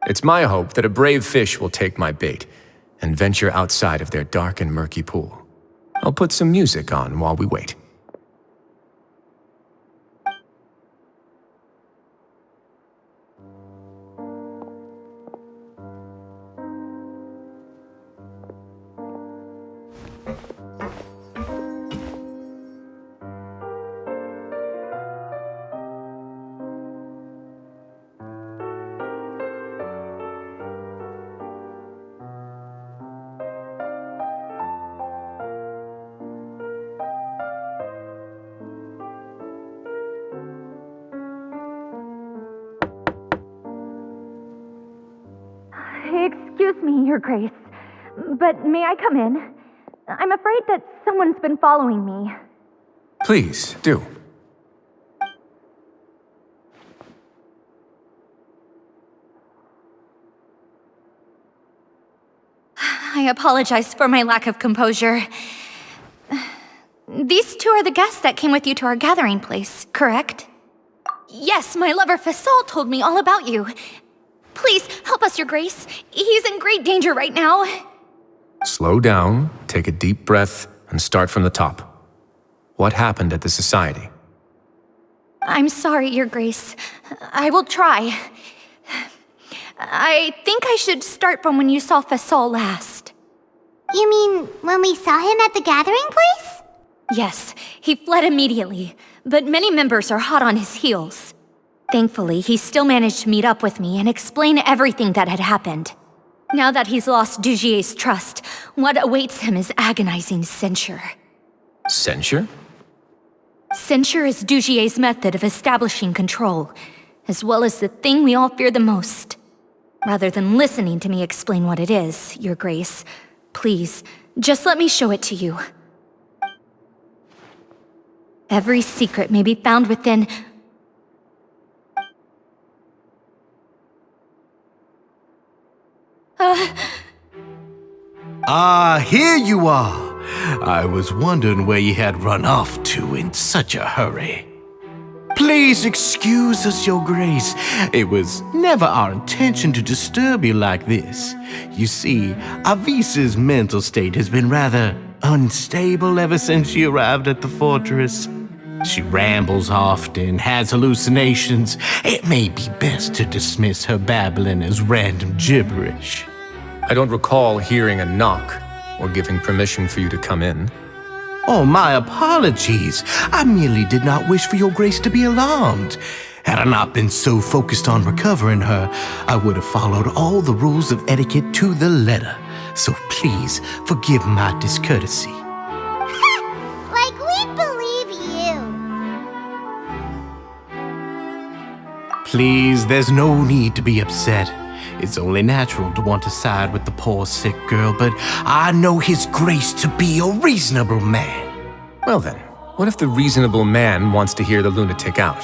It's my hope that a brave fish will take my bait and venture outside of their dark and murky pool. I'll put some music on while we wait. Excuse me, Your Grace, but may I come in? I'm afraid that someone's been following me. Please, do. I apologize for my lack of composure. These two are the guests that came with you to our gathering place, correct? Yes, my lover Fasol told me all about you. Please, help us, Your Grace. He's in great danger right now. Slow down, take a deep breath, and start from the top. What happened at the Society? I'm sorry, Your Grace. I will try. I think I should start from when you saw Fasol last. You mean when we saw him at the gathering place? Yes, he fled immediately, but many members are hot on his heels. Thankfully, he still managed to meet up with me and explain everything that had happened. Now that he's lost Dugier's trust, what awaits him is agonizing censure. Censure? Censure is Dugier's method of establishing control, as well as the thing we all fear the most. Rather than listening to me explain what it is, Your Grace, please, just let me show it to you. Every secret may be found within... Here you are. I was wondering where you had run off to in such a hurry. Please excuse us, Your Grace. It was never our intention to disturb you like this. You see, Avisa's mental state has been rather unstable ever since she arrived at the fortress. She rambles often, has hallucinations. It may be best to dismiss her babbling as random gibberish. I don't recall hearing a knock or giving permission for you to come in. Oh, my apologies. I merely did not wish for Your Grace to be alarmed. Had I not been so focused on recovering her, I would have followed all the rules of etiquette to the letter. So please forgive my discourtesy. Like we believe you. Please, there's no need to be upset. It's only natural to want to side with the poor sick girl, but I know His Grace to be a reasonable man. Well then, what if the reasonable man wants to hear the lunatic out?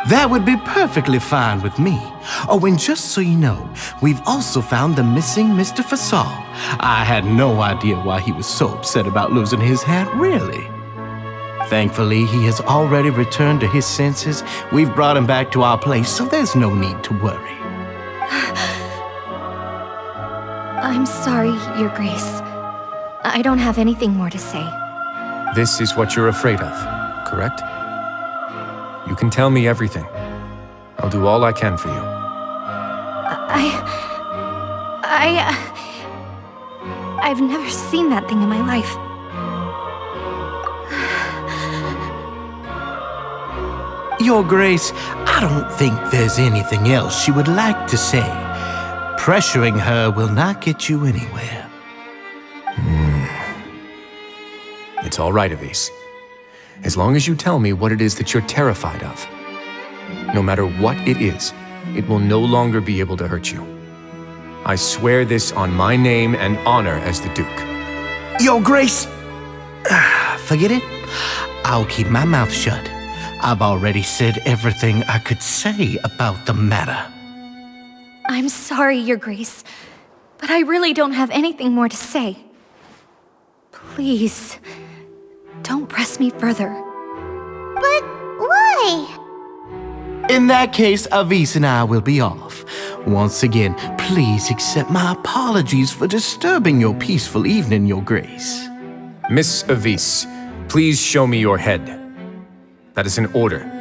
That would be perfectly fine with me. Oh, and just so you know, we've also found the missing Mr. Fasal. I had no idea why he was so upset about losing his hat, really. Thankfully, he has already returned to his senses. We've brought him back to our place, so there's no need to worry. I'm sorry, Your Grace. I don't have anything more to say. This is what you're afraid of, correct? You can tell me everything. I'll do all I can for you. I've never seen that thing in my life. Your Grace, I don't think there's anything else she would like to say. Pressuring her will not get you anywhere. It's all right, Avis. As long as you tell me what it is that you're terrified of. No matter what it is, it will no longer be able to hurt you. I swear this on my name and honor as the Duke. Your Grace! Forget it. I'll keep my mouth shut. I've already said everything I could say about the matter. I'm sorry, Your Grace, but I really don't have anything more to say. Please, don't press me further. But why? In that case, Avis and I will be off. Once again, please accept my apologies for disturbing your peaceful evening, Your Grace. Miss Avis, please show me your head. That is an order.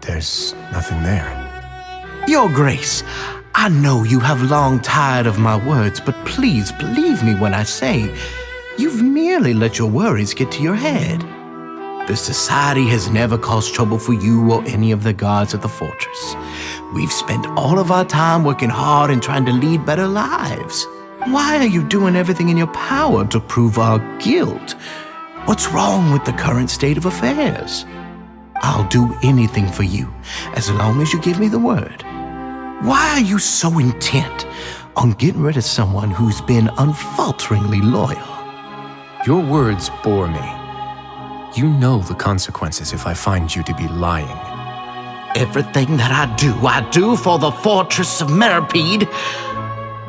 There's nothing there. Your Grace, I know you have long tired of my words, but please believe me when I say you've merely let your worries get to your head. The Society has never caused trouble for you or any of the guards at the fortress. We've spent all of our time working hard and trying to lead better lives. Why are you doing everything in your power to prove our guilt? What's wrong with the current state of affairs? I'll do anything for you, as long as you give me the word. Why are you so intent on getting rid of someone who's been unfalteringly loyal? Your words bore me. You know the consequences if I find you to be lying. Everything that I do for the Fortress of Meripede.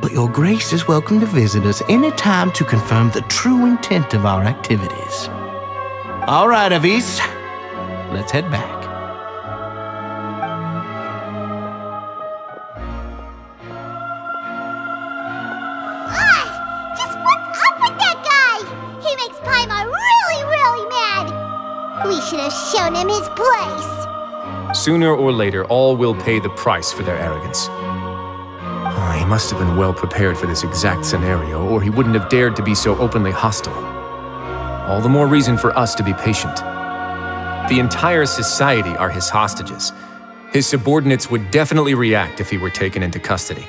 But Your Grace is welcome to visit us any time to confirm the true intent of our activities. All right, Avis. Let's head back. Just what's up with that guy? He makes Paimon really, really mad. We should have shown him his place. Sooner or later, all will pay the price for their arrogance. He must have been well prepared for this exact scenario, or he wouldn't have dared to be so openly hostile. All the more reason for us to be patient. The entire society are his hostages. His subordinates would definitely react if he were taken into custody.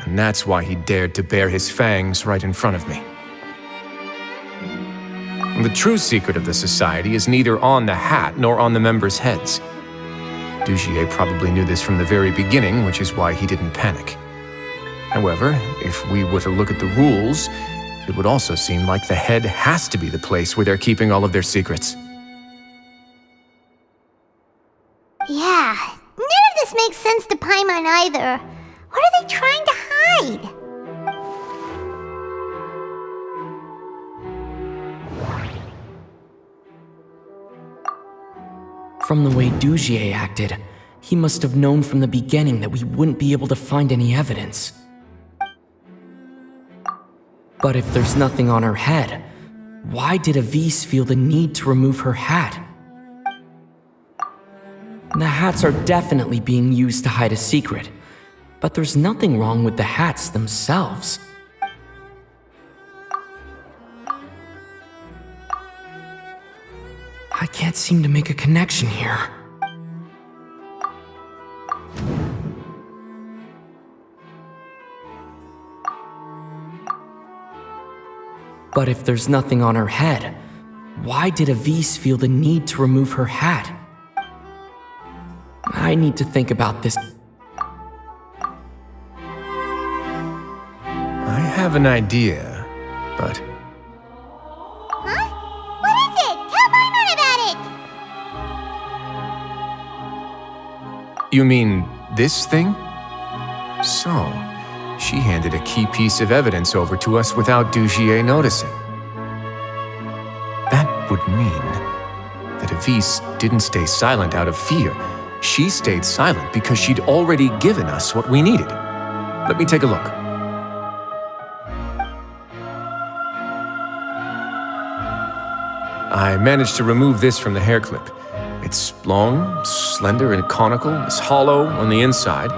And that's why he dared to bare his fangs right in front of me. The true secret of the society is neither on the hat nor on the members' heads. Dugier probably knew this from the very beginning, which is why he didn't panic. However, if we were to look at the rules, it would also seem like the head has to be the place where they're keeping all of their secrets. Yeah, none of this makes sense to Paimon either. What are they trying to hide? From the way Dugier acted, he must have known from the beginning that we wouldn't be able to find any evidence. But if there's nothing on her head, why did Avis feel the need to remove her hat? The hats are definitely being used to hide a secret, but there's nothing wrong with the hats themselves. I can't seem to make a connection here. But if there's nothing on her head, why did Avise feel the need to remove her hat? I need to think about this. I have an idea, but... Huh? What is it? Tell Paimon about it! You mean this thing? So, she handed a key piece of evidence over to us without Dugier noticing. That would mean that Avise didn't stay silent out of fear. She stayed silent because she'd already given us what we needed. Let me take a look. I managed to remove this from the hair clip. It's long, slender, and conical. It's hollow on the inside,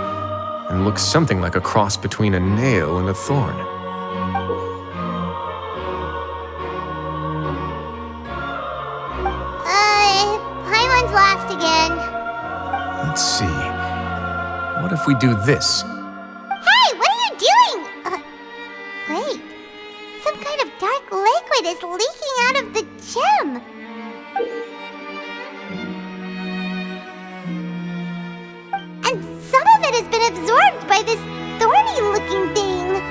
and looks something like a cross between a nail and a thorn. Paimon's lost again. Let's see. What if we do this? Hey, what are you doing? Wait. Some kind of dark liquid is leaking out of the gem. And some of it has been absorbed by this thorny-looking thing.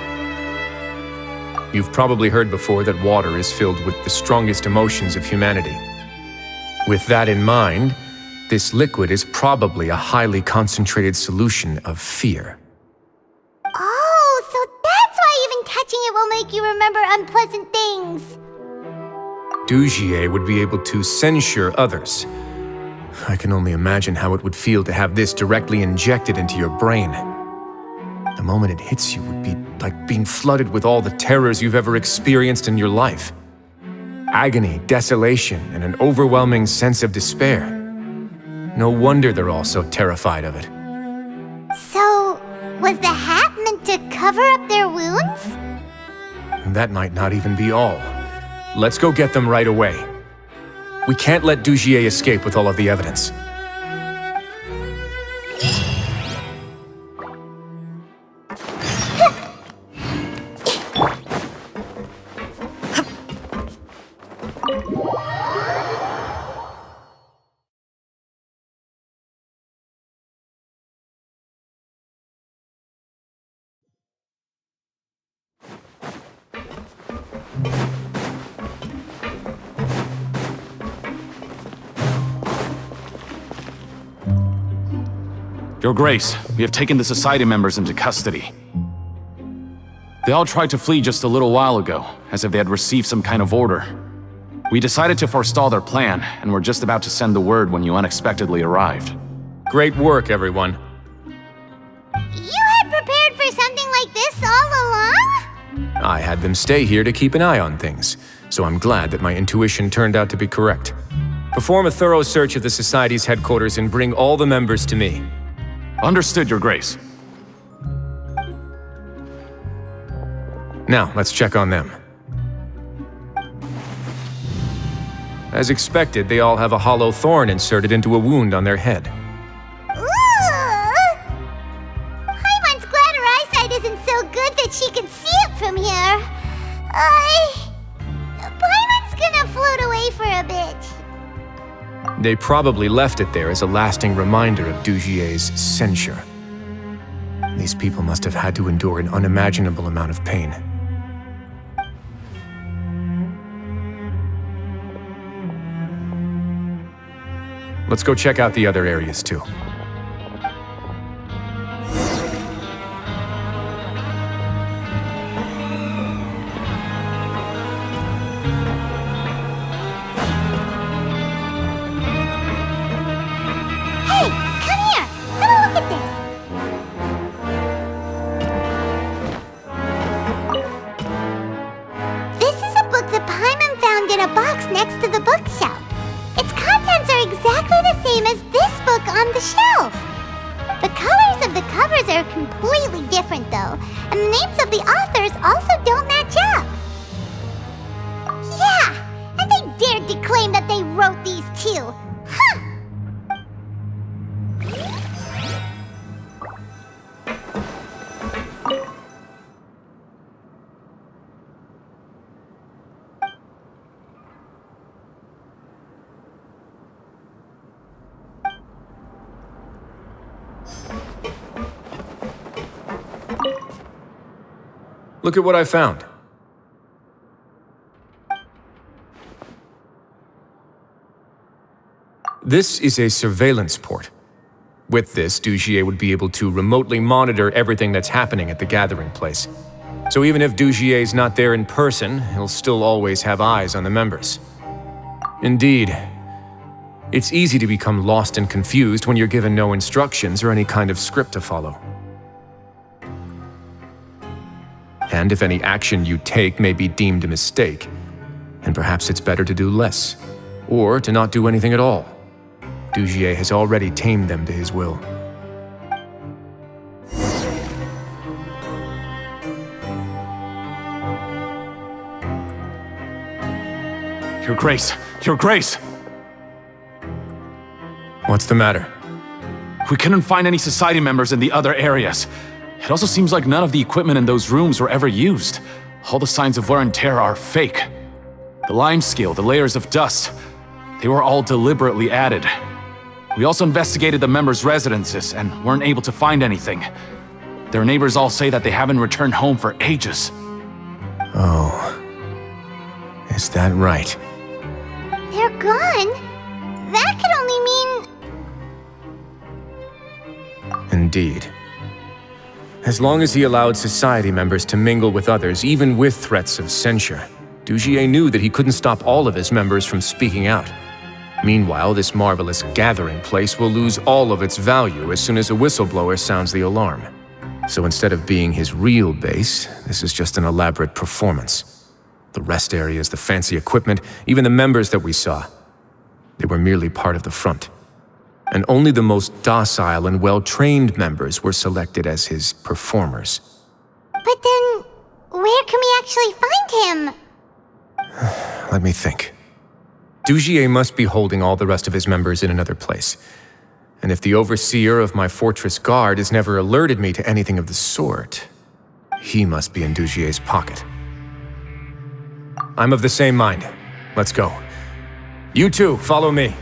You've probably heard before that water is filled with the strongest emotions of humanity. With that in mind, this liquid is probably a highly concentrated solution of fear. Oh, so that's why even touching it will make you remember unpleasant things. Dugier would be able to censure others. I can only imagine how it would feel to have this directly injected into your brain. The moment it hits you would be like being flooded with all the terrors you've ever experienced in your life. Agony, desolation, and an overwhelming sense of despair. No wonder they're all so terrified of it. So, was the hat meant to cover up their wounds? That might not even be all. Let's go get them right away. We can't let Dugier escape with all of the evidence. Your Grace, we have taken the Society members into custody. They all tried to flee just a little while ago, as if they had received some kind of order. We decided to forestall their plan, and were just about to send the word when you unexpectedly arrived. Great work, everyone. You had prepared for something like this all along? I had them stay here to keep an eye on things, so I'm glad that my intuition turned out to be correct. Perform a thorough search of the Society's headquarters and bring all the members to me. Understood, Your Grace. Now, let's check on them. As expected, they all have a hollow thorn inserted into a wound on their head. Paimon's glad her eyesight isn't so good that she can see it from here. Paimon's gonna float away for a bit. They probably left it there as a lasting reminder of Dugier's censure. These people must have had to endure an unimaginable amount of pain. Let's go check out the other areas too. Hey, come here! Have a look at this. This is a book that Paimon found in a box next to the bookshelf. Its contents are exactly the same as this book on the shelf. The colors of the covers are completely different though, and the names of the authors also don't match up. Yeah, and they dared to claim that they wrote these too. Huh! Look at what I found. This is a surveillance port. With this, Dugier would be able to remotely monitor everything that's happening at the gathering place. So even if Dugier's not there in person, he'll still always have eyes on the members. Indeed, it's easy to become lost and confused when you're given no instructions or any kind of script to follow. And if any action you take may be deemed a mistake, and perhaps it's better to do less, or to not do anything at all. Dugier has already tamed them to his will. Your Grace! Your Grace! What's the matter? We couldn't find any society members in the other areas. It also seems like none of the equipment in those rooms were ever used. All the signs of wear and tear are fake. The lime scale, the layers of dust, they were all deliberately added. We also investigated the members' residences and weren't able to find anything. Their neighbors all say that they haven't returned home for ages. Oh. Is that right? They're gone? That could only mean... Indeed. As long as he allowed society members to mingle with others, even with threats of censure, Dugier knew that he couldn't stop all of his members from speaking out. Meanwhile, this marvelous gathering place will lose all of its value as soon as a whistleblower sounds the alarm. So instead of being his real base, this is just an elaborate performance. The rest areas, the fancy equipment, even the members that we saw, they were merely part of the front. And only the most docile and well-trained members were selected as his performers. But then, where can we actually find him? Let me think. Dugier must be holding all the rest of his members in another place. And if the overseer of my fortress guard has never alerted me to anything of the sort, he must be in Dugier's pocket. I'm of the same mind. Let's go. You two, follow me.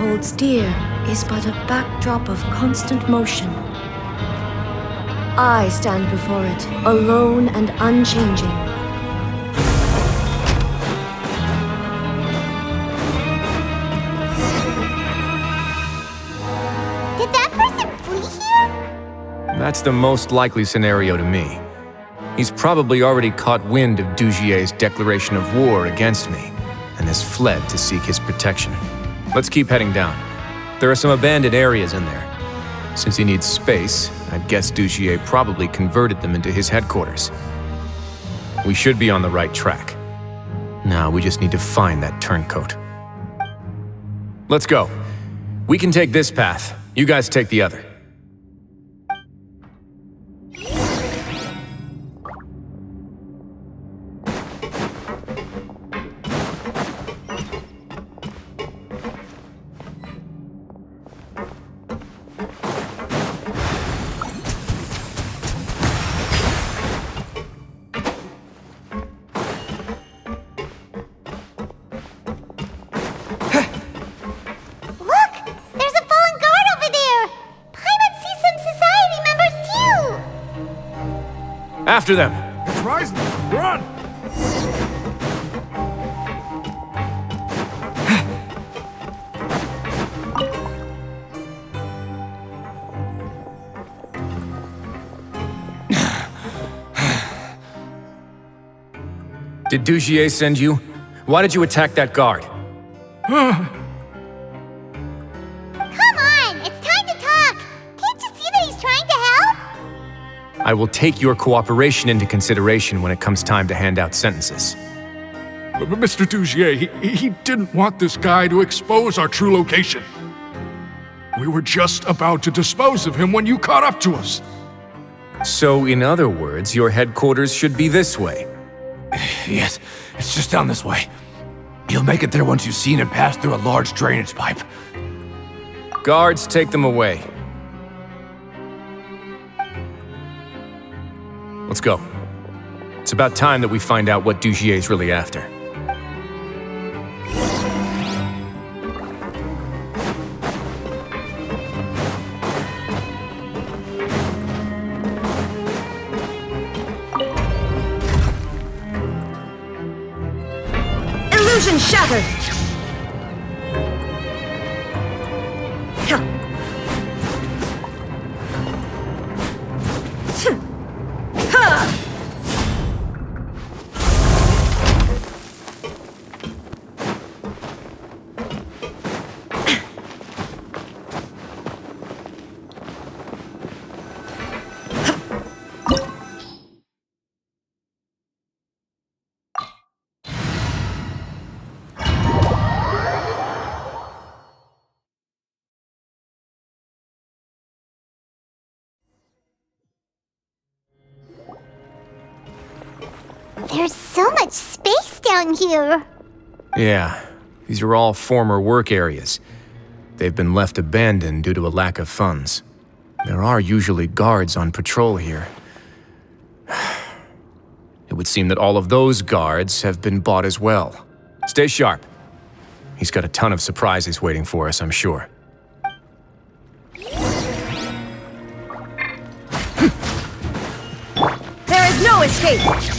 holds dear is but a backdrop of constant motion. I stand before it, alone and unchanging. Did that person flee here? That's the most likely scenario to me. He's probably already caught wind of Dugier's declaration of war against me, and has fled to seek his protection. Let's keep heading down. There are some abandoned areas in there. Since he needs space, I'd guess Dugier probably converted them into his headquarters. We should be on the right track. Now we just need to find that turncoat. Let's go. We can take this path. You guys take the other. After them! It's rising! Run! Did Dugier send you? Why did you attack that guard? Come on! It's time to talk! Can't you see that he's trying to help? I will take your cooperation into consideration when it comes time to hand out sentences. But Mr. Dugier, he didn't want this guy to expose our true location. We were just about to dispose of him when you caught up to us. So, in other words, your headquarters should be this way. Yes, it's just down this way. You'll make it there once you've seen him pass through a large drainage pipe. Guards, take them away. Let's go. It's about time that we find out what Dugier's really after. Illusion shattered! There's so much space down here. Yeah, these are all former work areas. They've been left abandoned due to a lack of funds. There are usually guards on patrol here. It would seem that all of those guards have been bought as well. Stay sharp. He's got a ton of surprises waiting for us, I'm sure. There is no escape!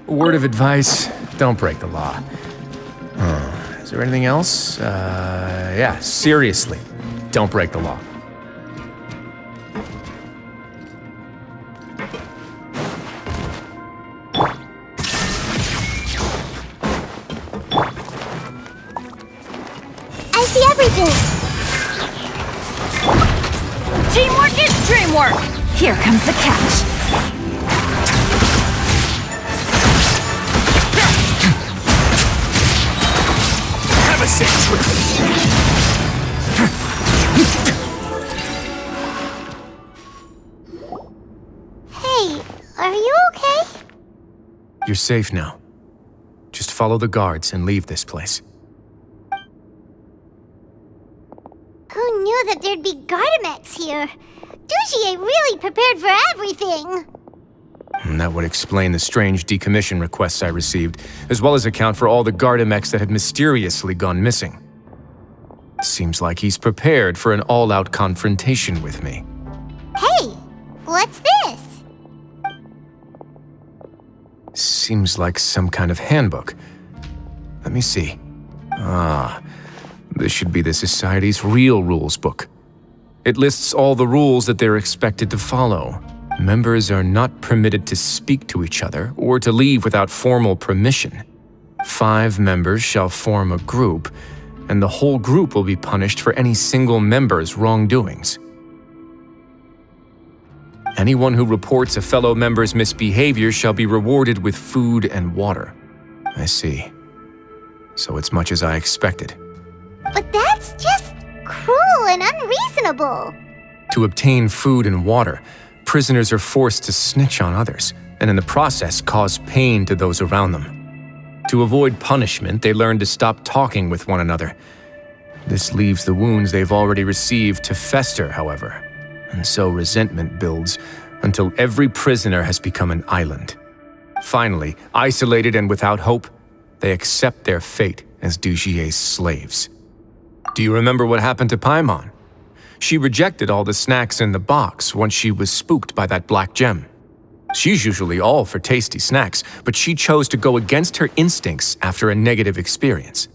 Word of advice, don't break the law. Is there anything else? Yeah, seriously, don't break the law. I see everything! Teamwork is dreamwork! Here comes the catch. Have a safe trip. Hey, are you okay? You're safe now. Just follow the guards and leave this place. Who knew that there'd be Gardamex here? Dugier really prepared for everything! And that would explain the strange decommission requests I received, as well as account for all the Gardamex that had mysteriously gone missing. Seems like he's prepared for an all-out confrontation with me. Hey, what's this? Seems like some kind of handbook. Let me see. Ah, this should be the Society's real rules book. It lists all the rules that they're expected to follow. Members are not permitted to speak to each other or to leave without formal permission. 5 members shall form a group, and the whole group will be punished for any single member's wrongdoings. Anyone who reports a fellow member's misbehavior shall be rewarded with food and water. I see. So it's much as I expected. But that's just cruel and unreasonable. To obtain food and water, prisoners are forced to snitch on others, and in the process cause pain to those around them. To avoid punishment, they learn to stop talking with one another. This leaves the wounds they've already received to fester, however, and so resentment builds until every prisoner has become an island. Finally, isolated and without hope, they accept their fate as Dugier's slaves. Do you remember what happened to Paimon? She rejected all the snacks in the box once she was spooked by that black gem. She's usually all for tasty snacks, but she chose to go against her instincts after a negative experience.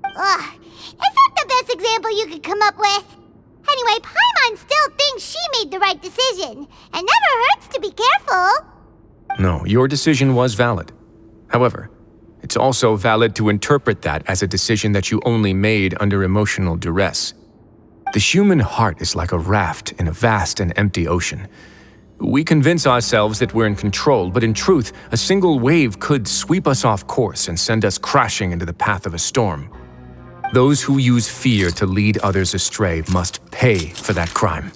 Ugh, is that the best example you could come up with? Anyway, Paimon still thinks she made the right decision, and never hurts to be careful. No, your decision was valid. However, it's also valid to interpret that as a decision that you only made under emotional duress. The human heart is like a raft in a vast and empty ocean. We convince ourselves that we're in control, but in truth, a single wave could sweep us off course and send us crashing into the path of a storm. Those who use fear to lead others astray must pay for that crime.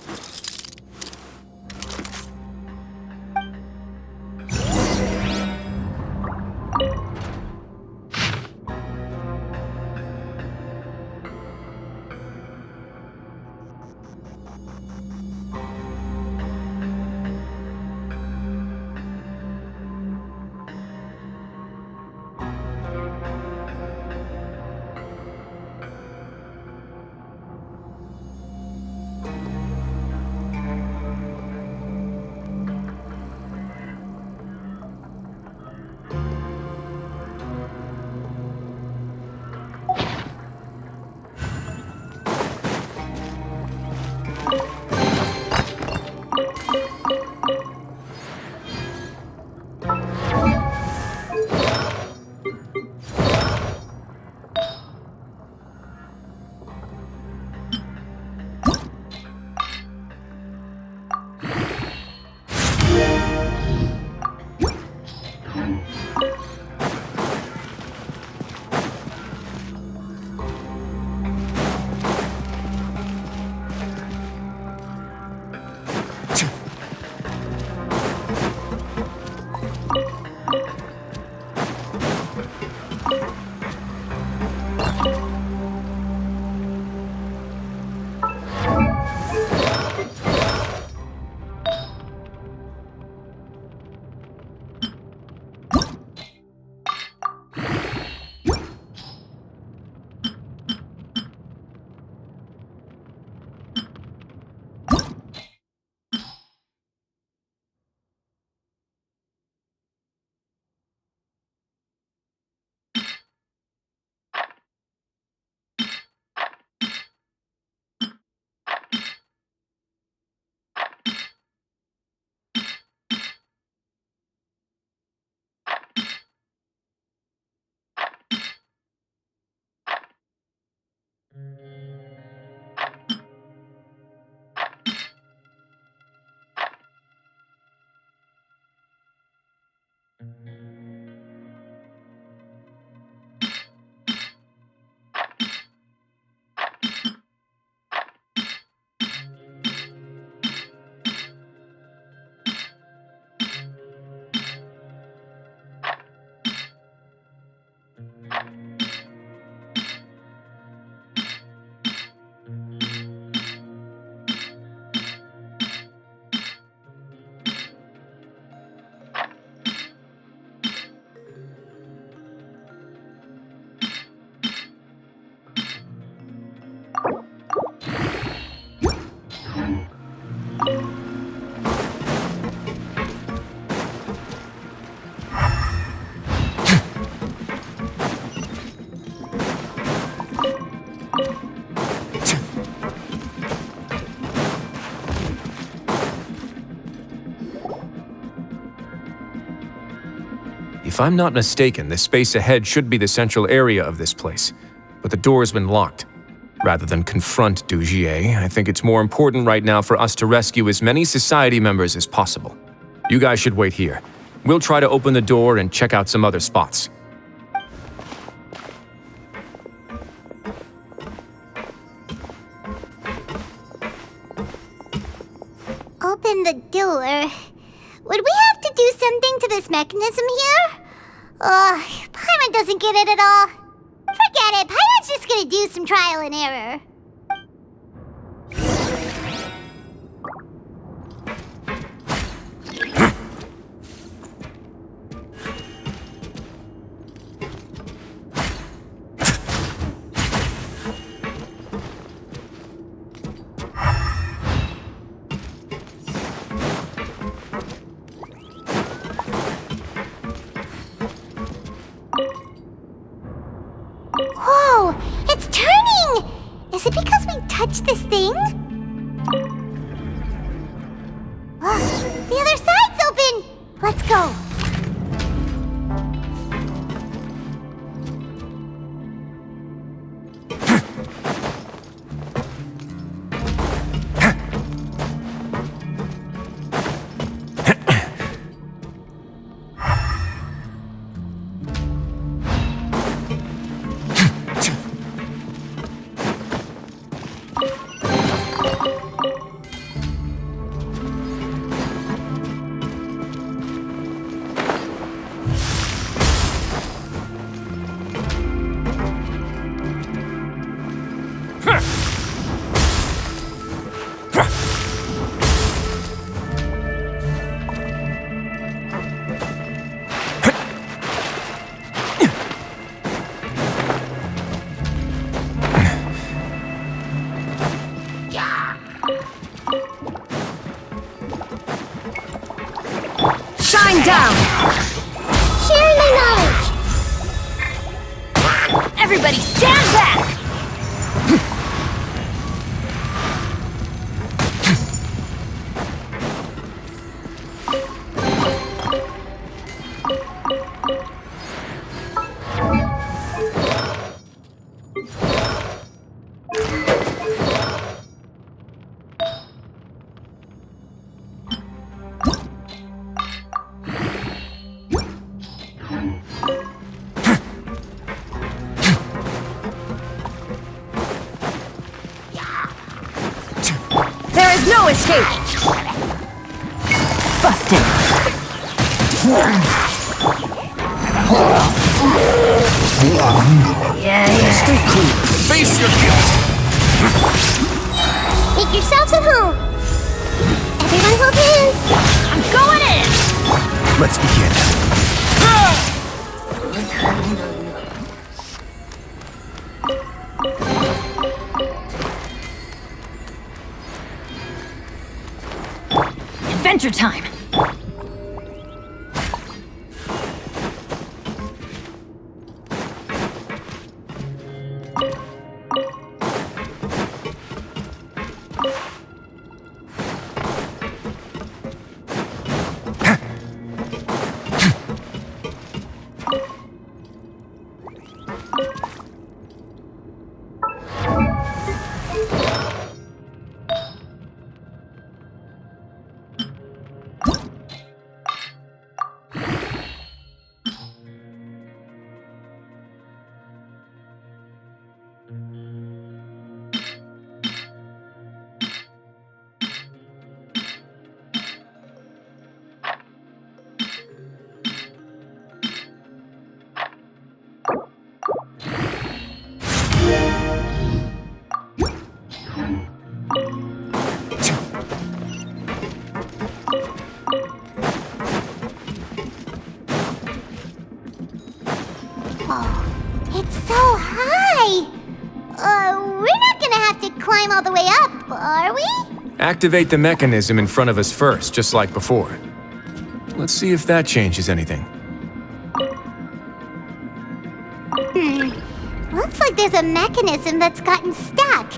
If I'm not mistaken, the space ahead should be the central area of this place, but the door's been locked. Rather than confront Dugier, I think it's more important right now for us to rescue as many society members as possible. You guys should wait here. We'll try to open the door and check out some other spots. Open the door. Would we have to do something to this mechanism here? Paimon doesn't get it at all. Forget it, Paimon's just gonna do some trial and error. Whoa! It's turning! Is it because we touched this thing? The other side's open! Let's go! Shine down! Sharing my knowledge! Everybody stand back! There is no escape! Busted! Yeah, stay cool. Face your guilt! Make yourselves at home! Everyone hold hands! I'm going in! Let's begin. Adventure time! It's so high! We're not gonna have to climb all the way up, are we? Activate the mechanism in front of us first, just like before. Let's see if that changes anything. Looks like there's a mechanism that's gotten stuck.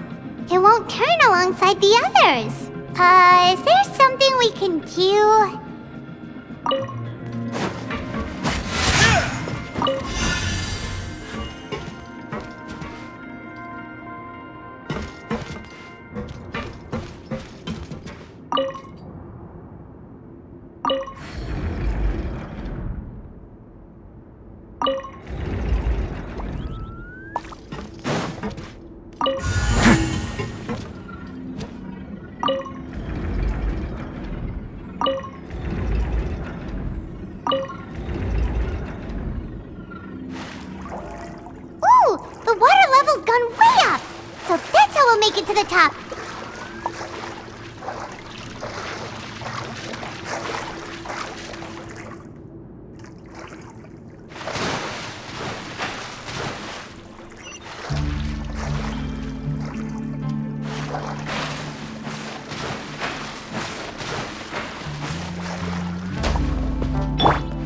It won't turn alongside the others. Is there something we can do? get to the top.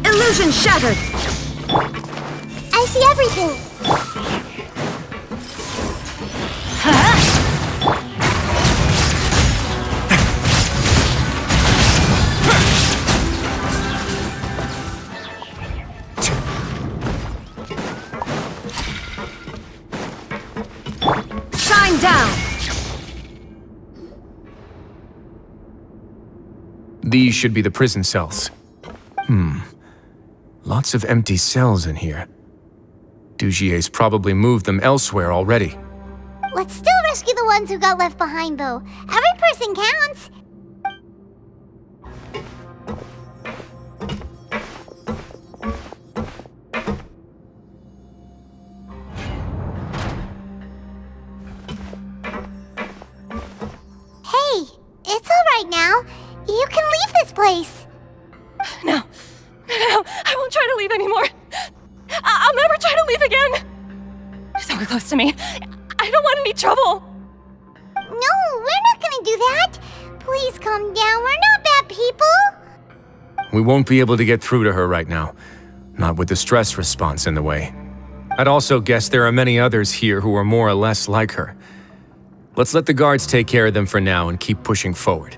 Illusion shattered! I see everything. Shine down! These should be the prison cells. Lots of empty cells in here. Dugier's probably moved them elsewhere already. Let's still rescue the ones who got left behind, though. Every person counts. Hey, it's all right now. You can leave this place. No, I won't try to leave anymore. I'll never try to leave again. Don't get close to me. I don't want any trouble. No, we're not gonna do that. Please calm down. We're not bad people. We won't be able to get through to her right now. Not with the stress response in the way. I'd also guess there are many others here who are more or less like her. Let's let the guards take care of them for now and keep pushing forward.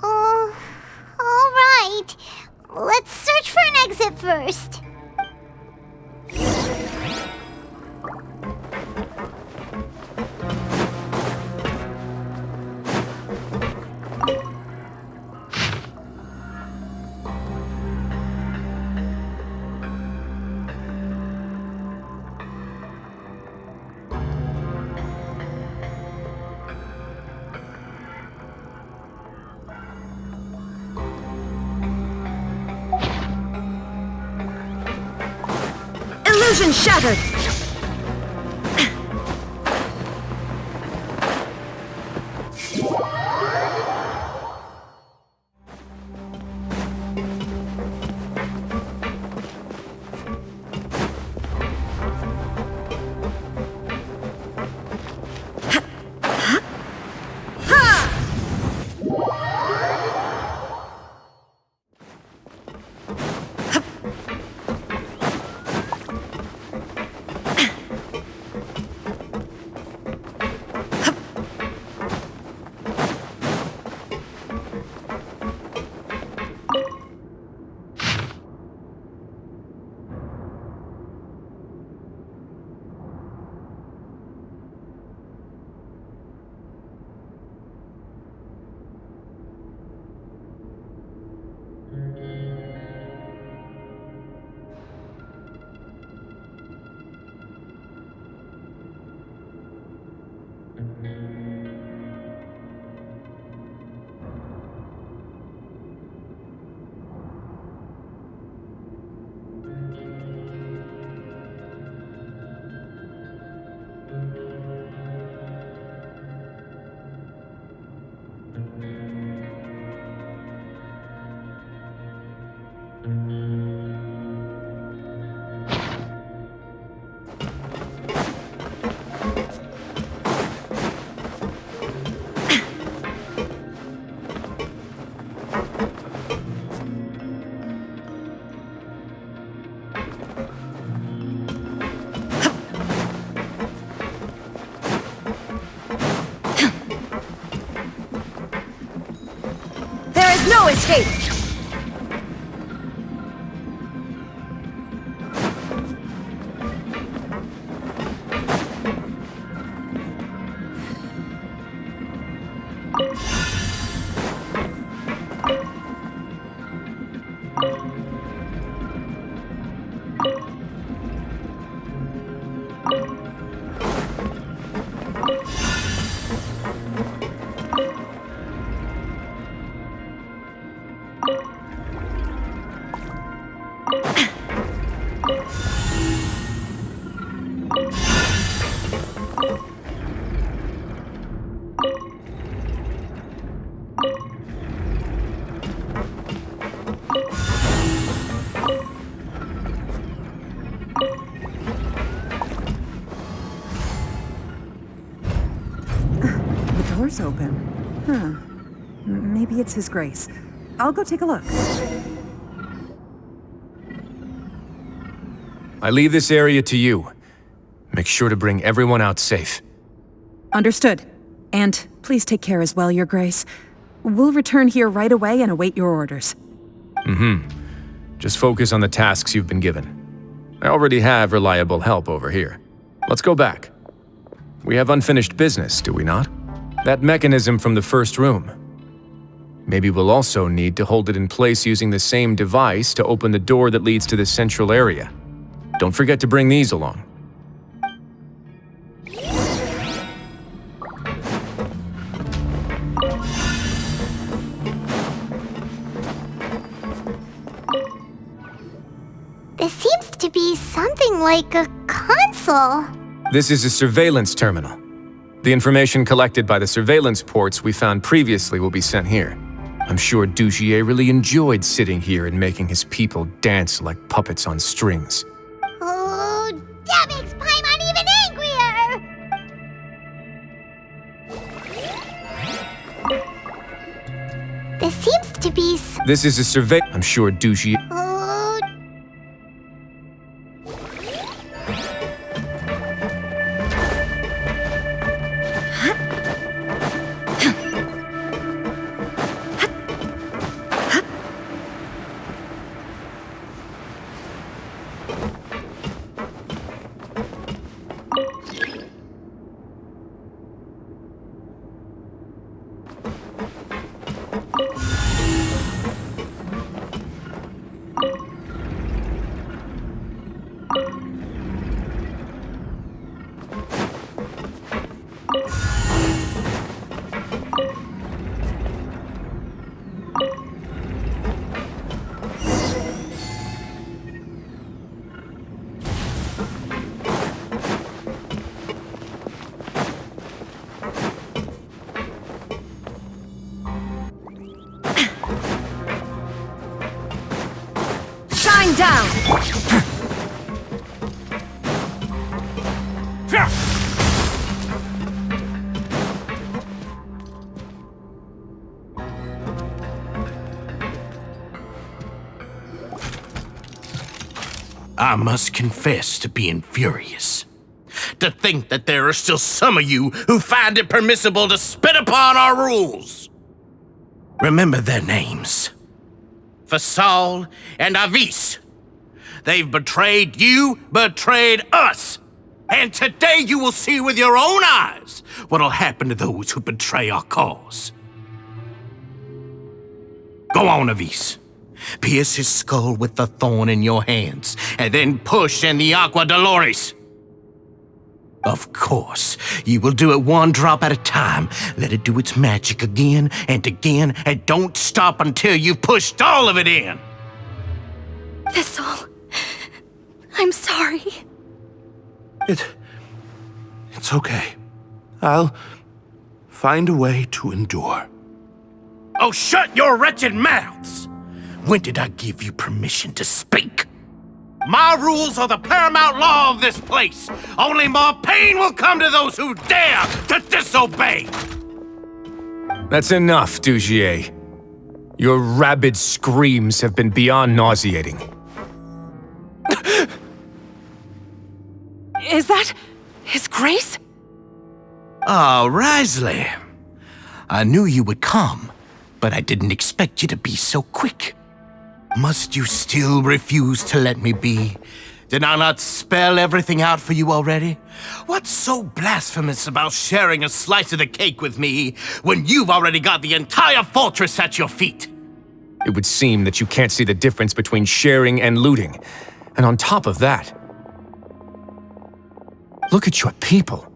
All right. Let's search for an exit first. Illusion shattered! No escape! The door's open. Huh. Maybe it's His Grace. I'll go take a look. I leave this area to you. Make sure to bring everyone out safe. Understood. And please take care as well, Your Grace. We'll return here right away and await your orders. Just focus on the tasks you've been given. I already have reliable help over here. Let's go back. We have unfinished business, do we not? That mechanism from the first room. Maybe we'll also need to hold it in place using the same device to open the door that leads to the central area. Don't forget to bring these along. This seems to be something like a console. This is a surveillance terminal. The information collected by the surveillance ports we found previously will be sent here. I'm sure Dugier really enjoyed sitting here and making his people dance like puppets on strings. Oh, that makes Paimon even angrier! This seems to be This is a survey. I'm sure Dugier. Shine down! I must confess to being furious. To think that there are still some of you who find it permissible to spit upon our rules. Remember their names. Fasal and Avis. They've betrayed you, betrayed us. And today you will see with your own eyes what'll happen to those who betray our cause. Go on, Avis. Pierce his skull with the thorn in your hands, and then push in the Aqua Dolores. Of course, you will do it one drop at a time. Let it do its magic again, and don't stop until you've pushed all of it in. Thistle, I'm sorry. It's okay. I'll find a way to endure. Oh, shut your wretched mouths! When did I give you permission to speak? My rules are the paramount law of this place. Only more pain will come to those who dare to disobey. That's enough, Dugier. Your rabid screams have been beyond nauseating. Is that His Grace? Oh, Wriothesley. I knew you would come, but I didn't expect you to be so quick. Must you still refuse to let me be? Did I not spell everything out for you already? What's so blasphemous about sharing a slice of the cake with me when you've already got the entire fortress at your feet? It would seem that you can't see the difference between sharing and looting. And on top of that, look at your people.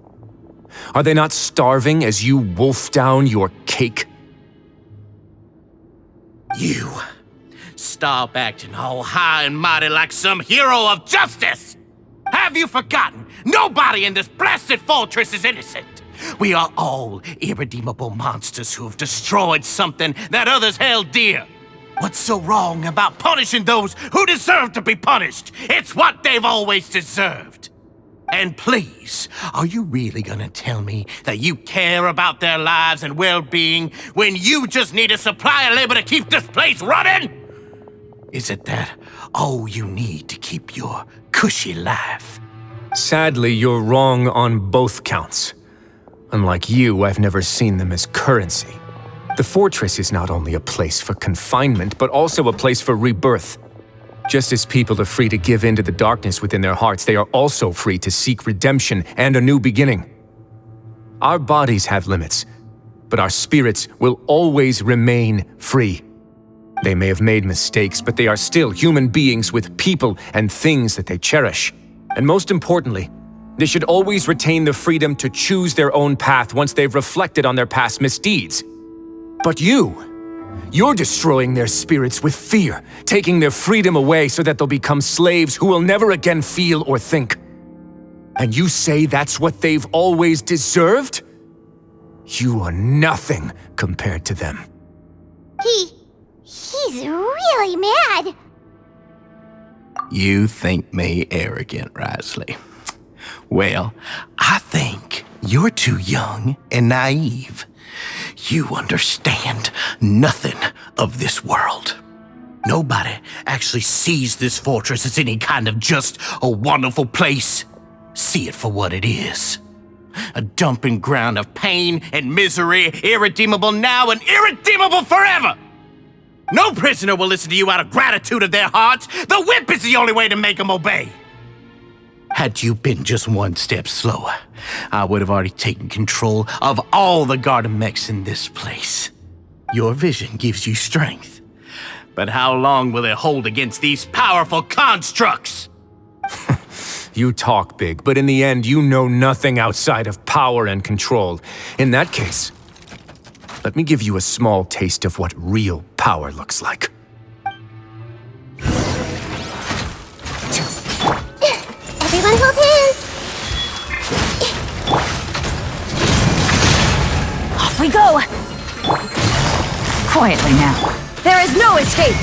Are they not starving as you wolf down your cake? You. Stop acting all high and mighty like some hero of justice! Have you forgotten? Nobody in this blasted fortress is innocent! We are all irredeemable monsters who have destroyed something that others held dear. What's so wrong about punishing those who deserve to be punished? It's what they've always deserved. And please, are you really gonna tell me that you care about their lives and well-being when you just need a supply of labor to keep this place running? Is it that all you need to keep your cushy life? Sadly, you're wrong on both counts. Unlike you, I've never seen them as currency. The fortress is not only a place for confinement, but also a place for rebirth. Just as people are free to give in to the darkness within their hearts, they are also free to seek redemption and a new beginning. Our bodies have limits, but our spirits will always remain free. They may have made mistakes, but they are still human beings with people and things that they cherish. And most importantly, they should always retain the freedom to choose their own path once they've reflected on their past misdeeds. But you're destroying their spirits with fear, taking their freedom away so that they'll become slaves who will never again feel or think. And you say that's what they've always deserved? You are nothing compared to them. He's really mad. You think me arrogant, Wriothesley. Well, I think you're too young and naive. You understand nothing of this world. Nobody actually sees this fortress as any kind of just a wonderful place. See it for what it is. A dumping ground of pain and misery, irredeemable now and irredeemable forever. No prisoner will listen to you out of gratitude of their hearts. The whip is the only way to make them obey. Had you been just one step slower, I would have already taken control of all the garden mechs in this place. Your vision gives you strength. But how long will it hold against these powerful constructs? You talk big, but in the end, you know nothing outside of power and control. In that case, let me give you a small taste of what real power looks like. Everyone hold hands. Off we go! Quietly now. There is no escape!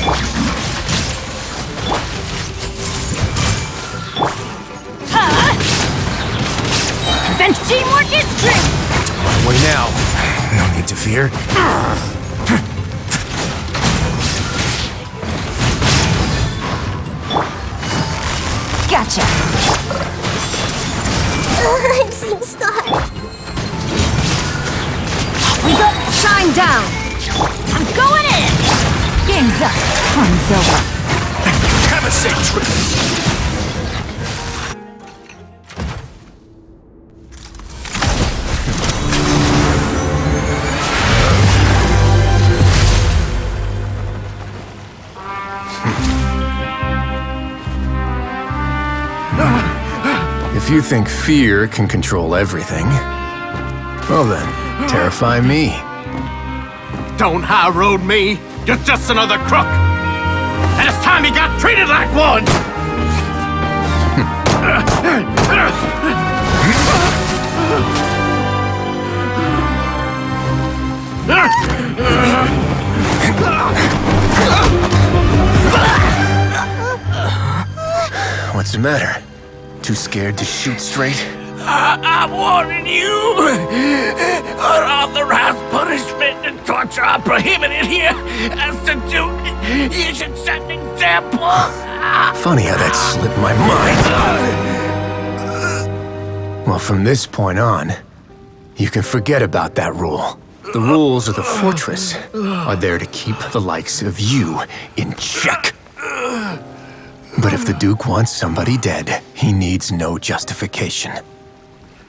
Bench teamwork is true! Way now. No need to fear. Gotcha! I'm seeing stars. We go! Shine down! I'm going in! Game's up. Fun's over. Have a safe trip! If you think fear can control everything, well then, terrify me. Don't high road me. You're just another crook. And it's time you got treated like one. What's the matter? Too scared to shoot straight? I'm warning you. Unauthorized punishment and torture are prohibited here. As the Duke, you should set an example. Funny how that slipped my mind. Well, from this point on, you can forget about that rule. The rules of the fortress are there to keep the likes of you in check. But if the Duke wants somebody dead, he needs no justification.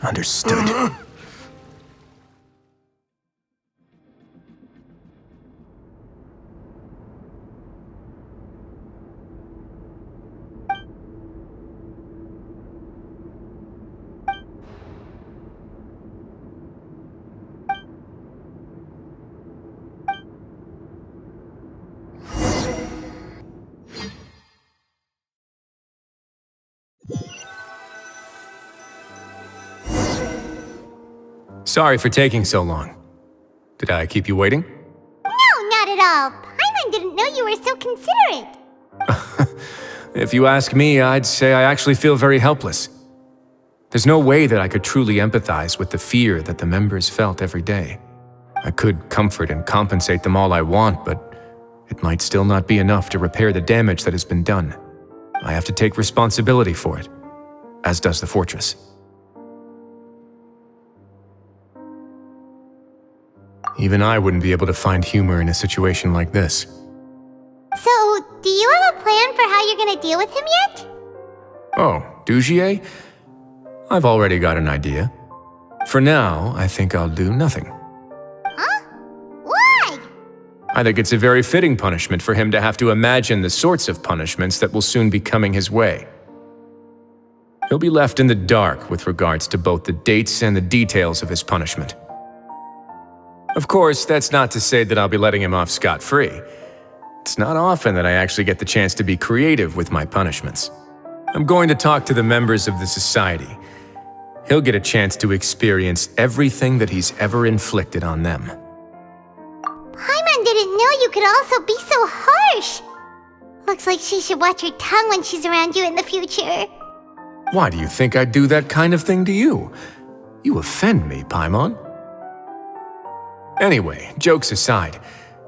Understood? Sorry for taking so long. Did I keep you waiting? No, not at all. Paimon didn't know you were so considerate. If you ask me, I'd say I actually feel very helpless. There's no way that I could truly empathize with the fear that the members felt every day. I could comfort and compensate them all I want, but it might still not be enough to repair the damage that has been done. I have to take responsibility for it, as does the fortress. Even I wouldn't be able to find humor in a situation like this. So, do you have a plan for how you're gonna deal with him yet? Oh, Dugier? I've already got an idea. For now, I think I'll do nothing. Huh? Why? I think it's a very fitting punishment for him to have to imagine the sorts of punishments that will soon be coming his way. He'll be left in the dark with regards to both the dates and the details of his punishment. Of course, that's not to say that I'll be letting him off scot-free. It's not often that I actually get the chance to be creative with my punishments. I'm going to talk to the members of the society. He'll get a chance to experience everything that he's ever inflicted on them. Paimon didn't know you could also be so harsh. Looks like she should watch her tongue when she's around you in the future. Why do you think I'd do that kind of thing to you? You offend me, Paimon. Anyway, jokes aside,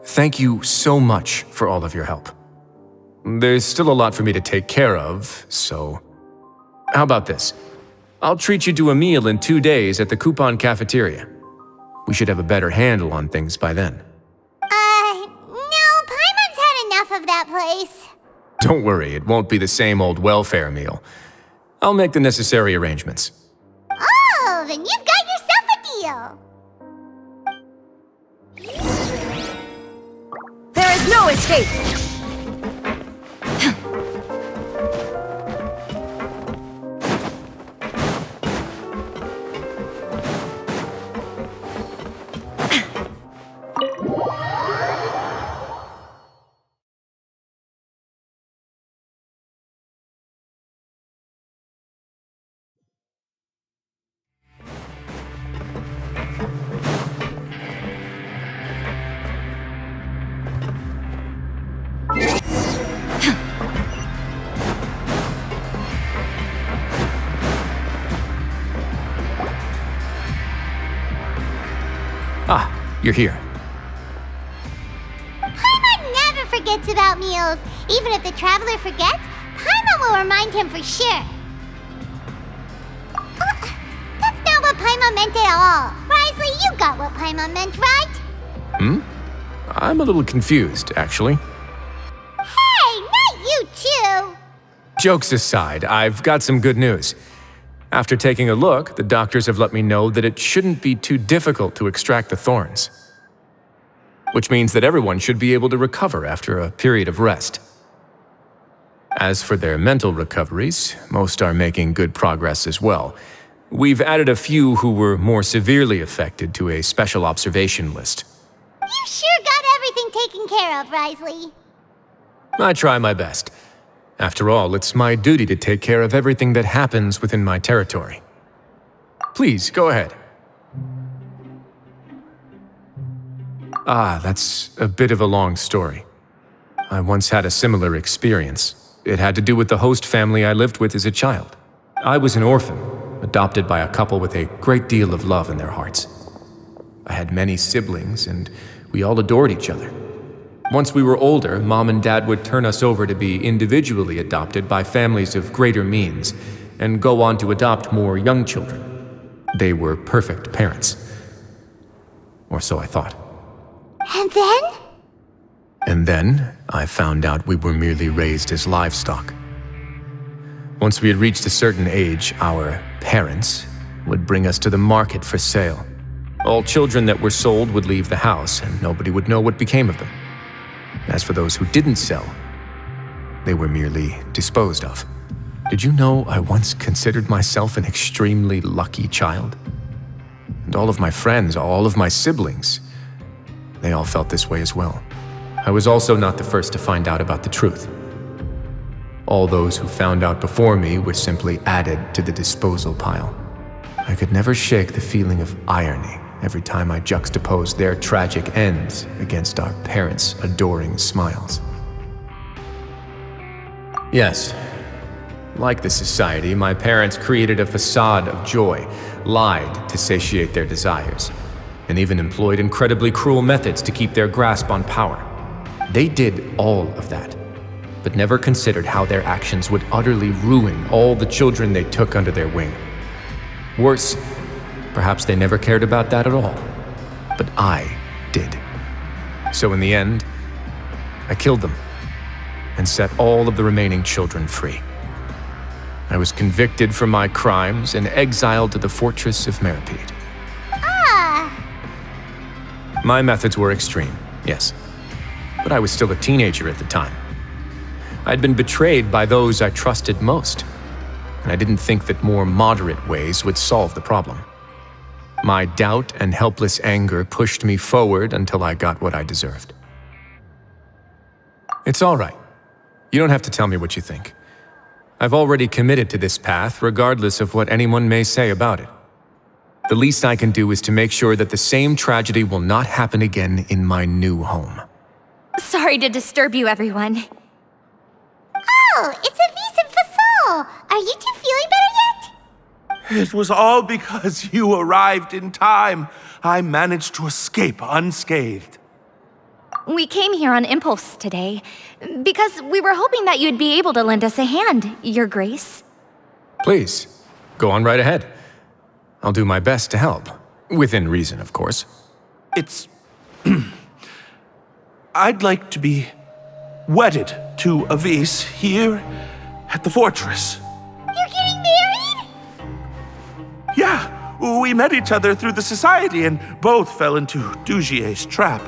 thank you so much for all of your help. There's still a lot for me to take care of, so... How about this? I'll treat you to a meal in 2 days at the Coupon Cafeteria. We should have a better handle on things by then. No, Paimon's had enough of that place. Don't worry, it won't be the same old welfare meal. I'll make the necessary arrangements. Oh, then you've got yourself a deal. There is no escape! Ah, you're here. Paimon never forgets about meals. Even if the traveler forgets, Paimon will remind him for sure. That's not what Paimon meant at all. Wriothesley, you got what Paimon meant, right? I'm a little confused, actually. Hey, not you too! Jokes aside, I've got some good news. After taking a look, the doctors have let me know that it shouldn't be too difficult to extract the thorns. Which means that everyone should be able to recover after a period of rest. As for their mental recoveries, most are making good progress as well. We've added a few who were more severely affected to a special observation list. You sure got everything taken care of, Wriothesley. I try my best. After all, it's my duty to take care of everything that happens within my territory. Please, go ahead. That's a bit of a long story. I once had a similar experience. It had to do with the host family I lived with as a child. I was an orphan, adopted by a couple with a great deal of love in their hearts. I had many siblings, and we all adored each other. Once we were older, Mom and Dad would turn us over to be individually adopted by families of greater means, and go on to adopt more young children. They were perfect parents. Or so I thought. And then? And then, I found out we were merely raised as livestock. Once we had reached a certain age, our parents would bring us to the market for sale. All children that were sold would leave the house, and nobody would know what became of them. As for those who didn't sell, they were merely disposed of. Did you know I once considered myself an extremely lucky child? And all of my friends, all of my siblings, they all felt this way as well. I was also not the first to find out about the truth. All those who found out before me were simply added to the disposal pile. I could never shake the feeling of irony every time I juxtaposed their tragic ends against our parents' adoring smiles. Yes, like the society, my parents created a facade of joy, lied to satiate their desires, and even employed incredibly cruel methods to keep their grasp on power. They did all of that, but never considered how their actions would utterly ruin all the children they took under their wing. Worse, perhaps they never cared about that at all, but I did. So in the end, I killed them and set all of the remaining children free. I was convicted for my crimes and exiled to the fortress of Meripede. My methods were extreme, yes, but I was still a teenager at the time. I'd been betrayed by those I trusted most, and I didn't think that more moderate ways would solve the problem. My doubt and helpless anger pushed me forward until I got what I deserved. It's all right. You don't have to tell me what you think. I've already committed to this path, regardless of what anyone may say about it. The least I can do is to make sure that the same tragedy will not happen again in my new home. Sorry to disturb you, everyone. Oh, it's Avis and Fasol! Are you two feeling better yet? It was all because you arrived in time. I managed to escape unscathed. We came here on impulse today, because we were hoping that you'd be able to lend us a hand, Your Grace. Please, go on right ahead. I'll do my best to help. Within reason, of course. It's... I'd like to be wedded to Avis here at the fortress. You're getting married? Yeah, we met each other through the society and both fell into Dugier's trap.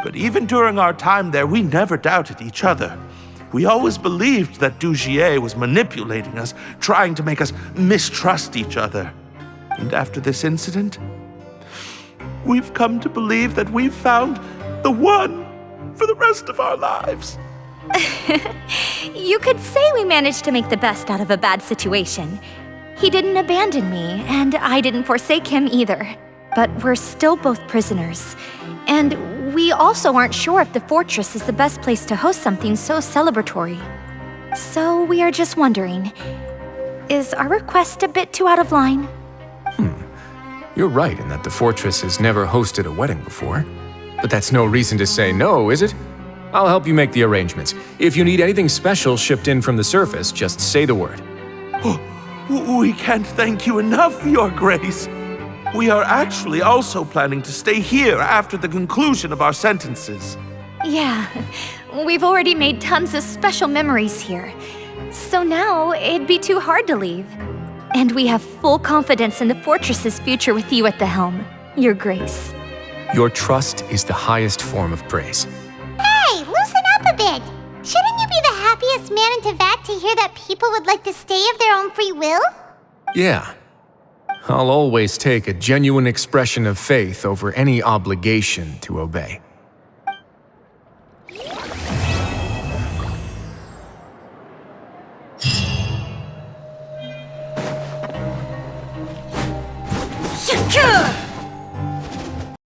But even during our time there, we never doubted each other. We always believed that Dugier was manipulating us, trying to make us mistrust each other. And after this incident, we've come to believe that we've found the one for the rest of our lives. You could say we managed to make the best out of a bad situation. He didn't abandon me, and I didn't forsake him either. But we're still both prisoners. And we also aren't sure if the fortress is the best place to host something so celebratory. So we are just wondering, is our request a bit too out of line? You're right in that the fortress has never hosted a wedding before. But that's no reason to say no, is it? I'll help you make the arrangements. If you need anything special shipped in from the surface, just say the word. We can't thank you enough, Your Grace. We are actually also planning to stay here after the conclusion of our sentences. Yeah, we've already made tons of special memories here. So now it'd be too hard to leave. And we have full confidence in the fortress's future with you at the helm, Your Grace. Your trust is the highest form of praise. Hey, loosen up a bit! Shouldn't you be the happiest man in Teyvat to hear that people would like to stay of their own free will? Yeah. I'll always take a genuine expression of faith over any obligation to obey.